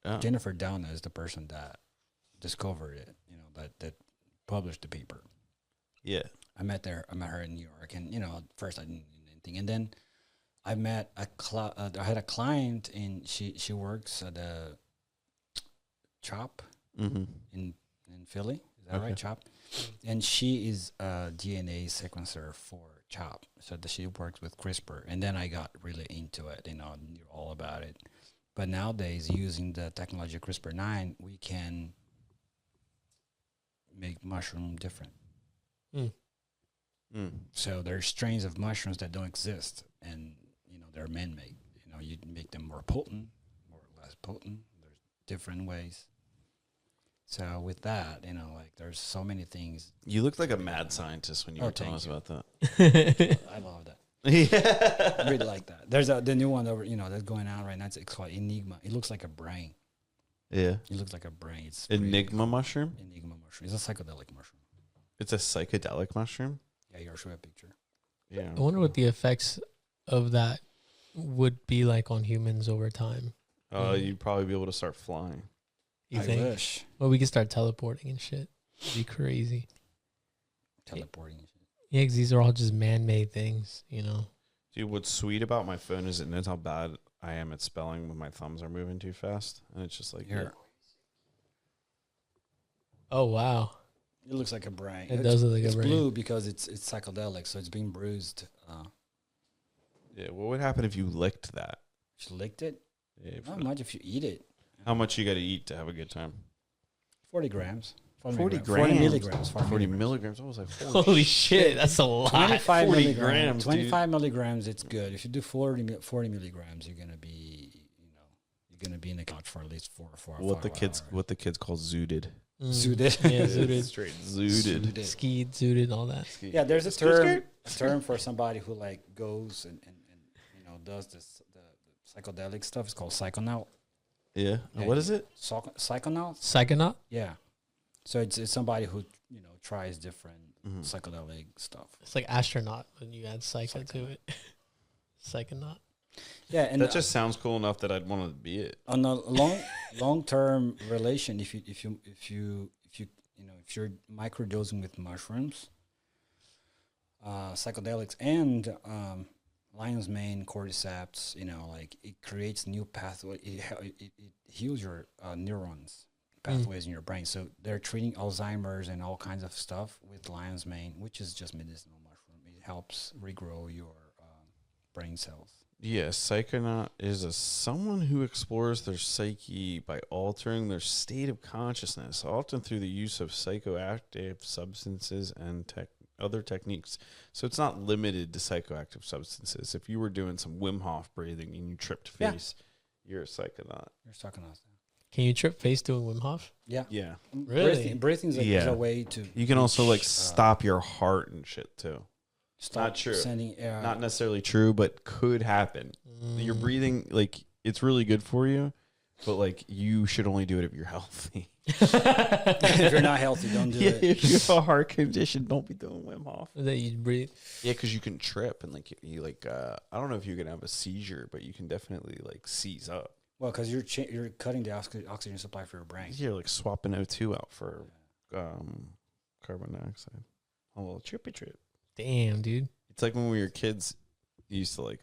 Oh.
Jennifer Doudna is the person that discovered it. That published the paper.
Yeah.
I met her in New York, and at first I didn't know anything, and then I met I had a client, and she works at a Chop
Mm-hmm.
in Philly. Is that right, Chop? And she is a DNA sequencer for Chop, so that she works with CRISPR. And then I got really into it, knew all about it. But nowadays, using the technology of CRISPR 9, we can make mushroom different. So there's strains of mushrooms that don't exist, and they're man-made. You make them more potent, more or less potent. There's different ways. So with that, there's so many things.
You look like a mad scientist when you
Oh,
were telling us
thank
about that.
I love that.
Yeah.
I really like that. There's the new one over, that's going out right now. It's called Enigma. It looks like a brain.
Yeah.
It looks like a brain. It's pretty
Enigma mushroom.
cool. Enigma mushroom. It's a psychedelic mushroom.
It's a psychedelic mushroom.
Yeah, you'll show a picture.
Yeah.
I wonder what the effects of that would be like on humans over time.
You'd probably be able to start flying.
You
I
think?
wish.
Well, we could start teleporting and shit. It'd be crazy.
Teleporting.
Yeah, because these are all just man-made things,
Dude, what's sweet about my phone is it knows how bad I am at spelling when my thumbs are moving too fast, and it's just like
Here.
Oh, wow.
It looks like a brain.
It does look like a
it's
brain.
blue because it's psychedelic, so it's being bruised.
Yeah. What would happen if you licked that?
She licked it.
Yeah,
Not much if you eat it.
how much you got to eat to have a good time?
40 grams.
40
40
grams?
milligrams.
40 milligrams. I was like,
Holy shit, that's a lot.
25
40
milligrams.
grams, dude.
25 milligrams, it's good. If you do 40 milligrams, you're gonna be, in the couch for at least 4 or 4.
What the kids call zooted.
Zooted.
Yeah, zooted.
Straight zooted.
Skied, zooted, all that.
Yeah, there's a term for somebody who goes and does the psychedelic stuff. It's called psychonaut.
Yeah.
Yeah,
What is it?
Psychonaut.
Psychonaut?
Yeah. So it's somebody who tries different
Mm-hmm.
psychedelic stuff.
It's like astronaut when you add psycho to it. Psychonaut.
Yeah, and
That just sounds cool enough that I'd want to be it.
on a long term relation, if you're microdosing with mushrooms, psychedelics, and lion's mane, cordyceps, it creates new pathway. It heals your neurons pathways in your brain. So they're treating Alzheimer's and all kinds of stuff with lion's mane, which is just medicinal mushroom. It helps regrow your brain cells.
Yeah, psychonaut is someone who explores their psyche by altering their state of consciousness, often through the use of psychoactive substances and other techniques. So it's not limited to psychoactive substances. If you were doing some Wim Hof breathing and you tripped face, you're a psychonaut.
You're psychonauts.
Can you trip face doing Wim Hof?
Yeah.
Yeah.
Really?
Breathing is
Yeah.
a way to.
You can also
reach,
stop your heart and shit too.
stop
not true.
Sending air.
Not necessarily true, but could happen. Your breathing, it's really good for you, but you should only do it if you're healthy.
If you're not healthy, don't do it.
If you have a heart condition, don't be doing Wim Hof.
That you breathe.
Yeah, because you can trip and I don't know if you can have a seizure, but you can definitely seize up.
Well, because you're cutting the oxygen supply for your brain.
You're swapping O2 out for carbon dioxide. A little trippy trip.
Damn, dude.
It's like when we were kids, you used to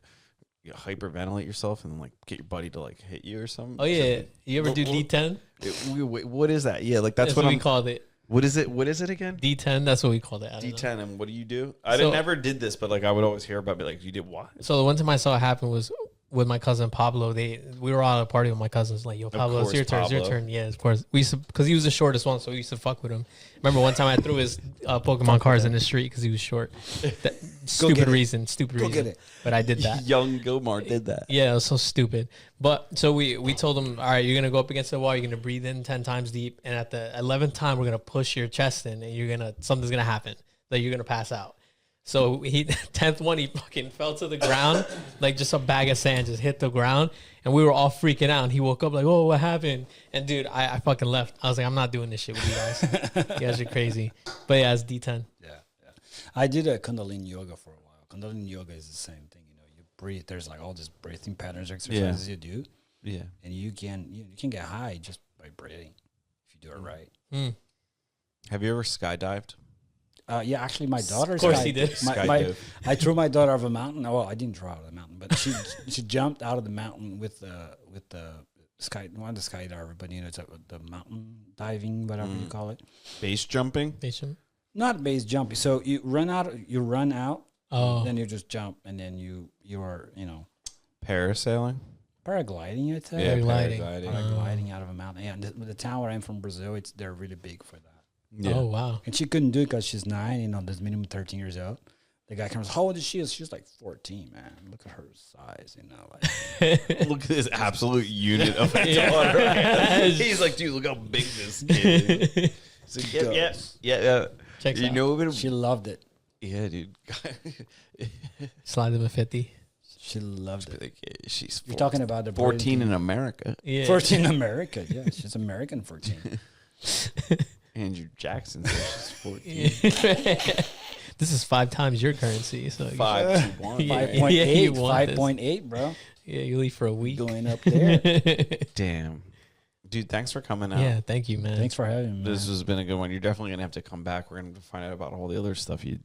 hyperventilate yourself and then get your buddy to hit you or something.
Oh, yeah. You ever do D10?
What is that? Yeah, that's what
we called it.
What is it? What is it again?
D10, that's what we called it. I don't know.
D10, and what do you do? I
So-
never did this, but I would always hear about you did what?
So the one time I saw it happen was with my cousin Pablo. We were all at a party with my cousins. Like, yo, Pablo, it's
course,
your turn. It's your
Pablo.
turn. Yeah, of course. We used to, because he was the shortest one, so we used to fuck with him. Remember one time I threw his Pokemon cards in the street because he was short. Stupid reason.
Go get it.
But I did that.
Young Gilmar did that.
Yeah, it was so stupid. But so we told him, all right, you're gonna go up against the wall. You're gonna breathe in 10 times deep, and at the 11th time, we're gonna push your chest in, and something's gonna happen. Like, you're gonna pass out. So 10th one, he fucking fell to the ground, like just a bag of sand just hit the ground, and we were all freaking out. And he woke up like, "Oh, what happened?" And dude, I fucking left. I was like, "I'm not doing this shit with you guys. You guys are crazy." But yeah, it's D10.
Yeah. I did a Kundalini yoga for a while. Kundalini yoga is the same thing. You breathe. There's like all these breathing patterns, exercises you do.
Yeah.
And you can get high just by breathing if you do it right.
Have you ever skydived?
Yeah, actually, my daughter.
Of course he did.
I threw my daughter off a mountain. Well, I didn't throw her out of the mountain, but she jumped out of the mountain with the skydiver, but it's the mountain diving, whatever you call it.
Base jumping?
Not base jumping. So you run out.
Oh.
Then you just jump, and then you are
Parasailing?
paragliding. I'd say.
Yeah,
Paragliding.
Paragliding out of a mountain. Yeah, and the town where I'm from, Brazil, they're really big for that.
Yeah.
Oh, wow.
And she couldn't do it because she's 9. There's minimum 13 years old. The guy comes, how old is she? She's like 14, man. Look at her size, Like,
Look at this absolute unit of a daughter. He's like, dude, look how big this kid is. He's like, yeah.
Checks
You
out.
know,
she loved it.
yeah, dude.
Slide him a 50.
She loved it.
Like, she's
You're talking about the
14 in America.
Yeah.
14 in America. Yeah, she's American 14.
Andrew Jackson says she's 14.
This is 5 times your currency. So
5 to 1.
Yeah.
5.8.
you want this.
5.8, bro.
Yeah, you leave for a week.
Going up there.
Damn. Dude, thanks for coming out.
Yeah, thank you, man.
Thanks for having me.
This has been a good one. You're definitely going to have to come back. We're going to find out about all the other stuff you're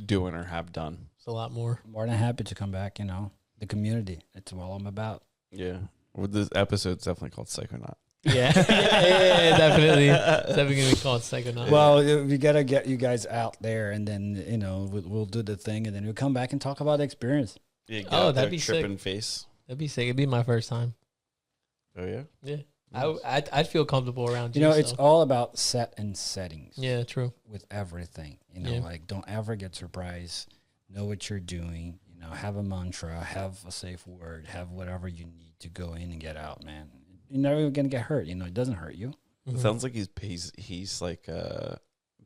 doing or have done.
It's a lot more.
More than happy to come back, the community. It's all I'm about.
Yeah. Well, this episode's definitely called Psychonaut.
Yeah. yeah, definitely. It's definitely going to be called Psychonaut.
Well, we got to get you guys out there, and then, we'll do the thing, and then we'll come back and talk about the experience.
Yeah,
that'd be
tripping
sick.
face.
That'd be sick. It'd be my first time.
Oh, yeah?
Yeah.
Nice.
I'd feel comfortable around you.
It's
so.
all about set and settings.
Yeah, true.
With everything,
Yeah.
like don't ever get surprised. Know what you're doing. Have a mantra, have a safe word, have whatever you need to go in and get out, man. You're never gonna get hurt. It doesn't hurt you.
It sounds like he's like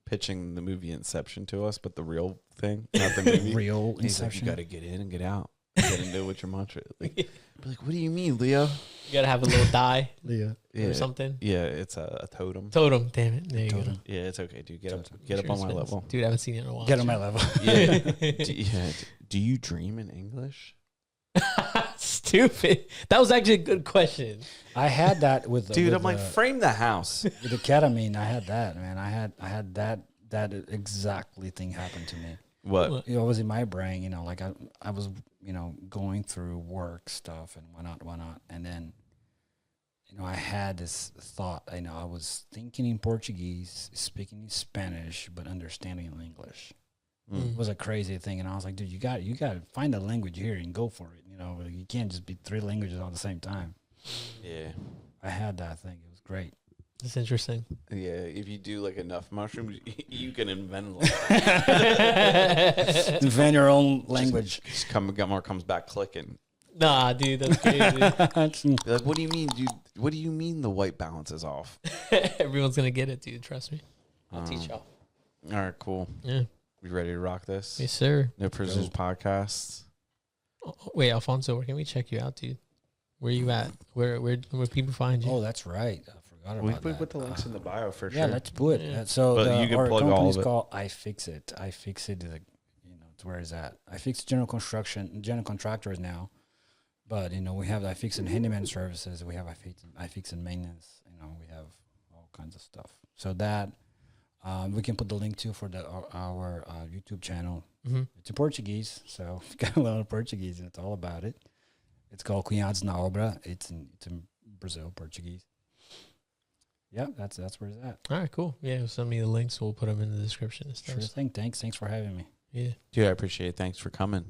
pitching the movie Inception to us, but the real thing, not the movie.
Real
He's like,
Inception.
you got to get in and get out. You got to know what your mantra is. Like, what do you mean, Leo?
You got to have a little die
Leah.
Yeah.
or something.
Yeah, it's a totem.
Totem. Damn it. There you go.
Totem.
Yeah, it's okay, dude. Get up
Sure
on my
it's-
level.
Dude, I haven't seen it in a while.
Get on my level.
Yeah. Do you dream in English?
Stupid. That was actually a good question.
I had that with
Dude,
with
I'm like, frame the house.
with the ketamine. I had that, man. I had that exactly thing happen to me.
What?
It was in my brain, like I was, going through work stuff and whatnot. And then, I had this thought, I was thinking in Portuguese, speaking in Spanish, but understanding in English. It was a crazy thing. And I was like, dude, you got to find a language here and go for it. You can't just be 3 languages all at the same time.
Yeah.
I had that thing. It was great.
That's interesting.
Yeah, if you do like enough mushrooms, you can invent like
Invent your own language.
just Gilmore comes back clicking.
Nah, dude, that's crazy.
Be like, what do you mean, dude? What do you mean the white balance is off?
Everyone's going to get it, dude. Trust me. I'll teach y'all.
All right, cool.
Yeah.
We ready to rock this?
Yes, sir.
No Prisoners podcast.
Oh, wait, Alfonso, where can we check you out, dude? Where you at? Where people find you?
Oh, that's right. I forgot
We
about that.
put the links in the bio for
Yeah,
sure.
let's do it.
Yeah.
So
But you can
our
plug all
company's
of it.
called I Fix It. I Fix It is it's where is that? I Fix general contractors now. But we have I Fix It Handyman services. We have I Fix It maintenance. We have all kinds of stuff. So that we can put the link to for our YouTube channel.
Mm-hmm.
It's in Portuguese, so we got a lot of Portuguese, and it's all about it. It's called Cunhados na Obra. It's in Brazil, Portuguese. Yeah, that's where it's at.
All right, cool. Yeah, send me the links. We'll put them in the description and stuff.
Sure thing. Thanks for having me.
Yeah.
Dude, I appreciate it. Thanks for coming.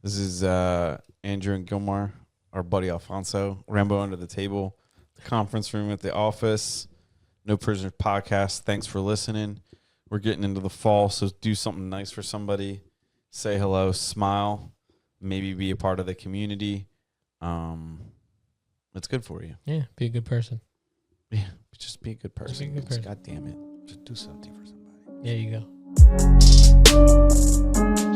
This is Andrew and Gilmar our buddy Alfonso, Rambo Under the Table, the conference room at the office, No Prisoners Podcast. Thanks for listening. We're getting into the fall, so do something nice for somebody. Say hello, smile, maybe be a part of the community. It's good for you.
Yeah, be a good person.
Yeah, just be a good person.
Just be a good person.
God damn it.
Just do something for somebody.
There you go.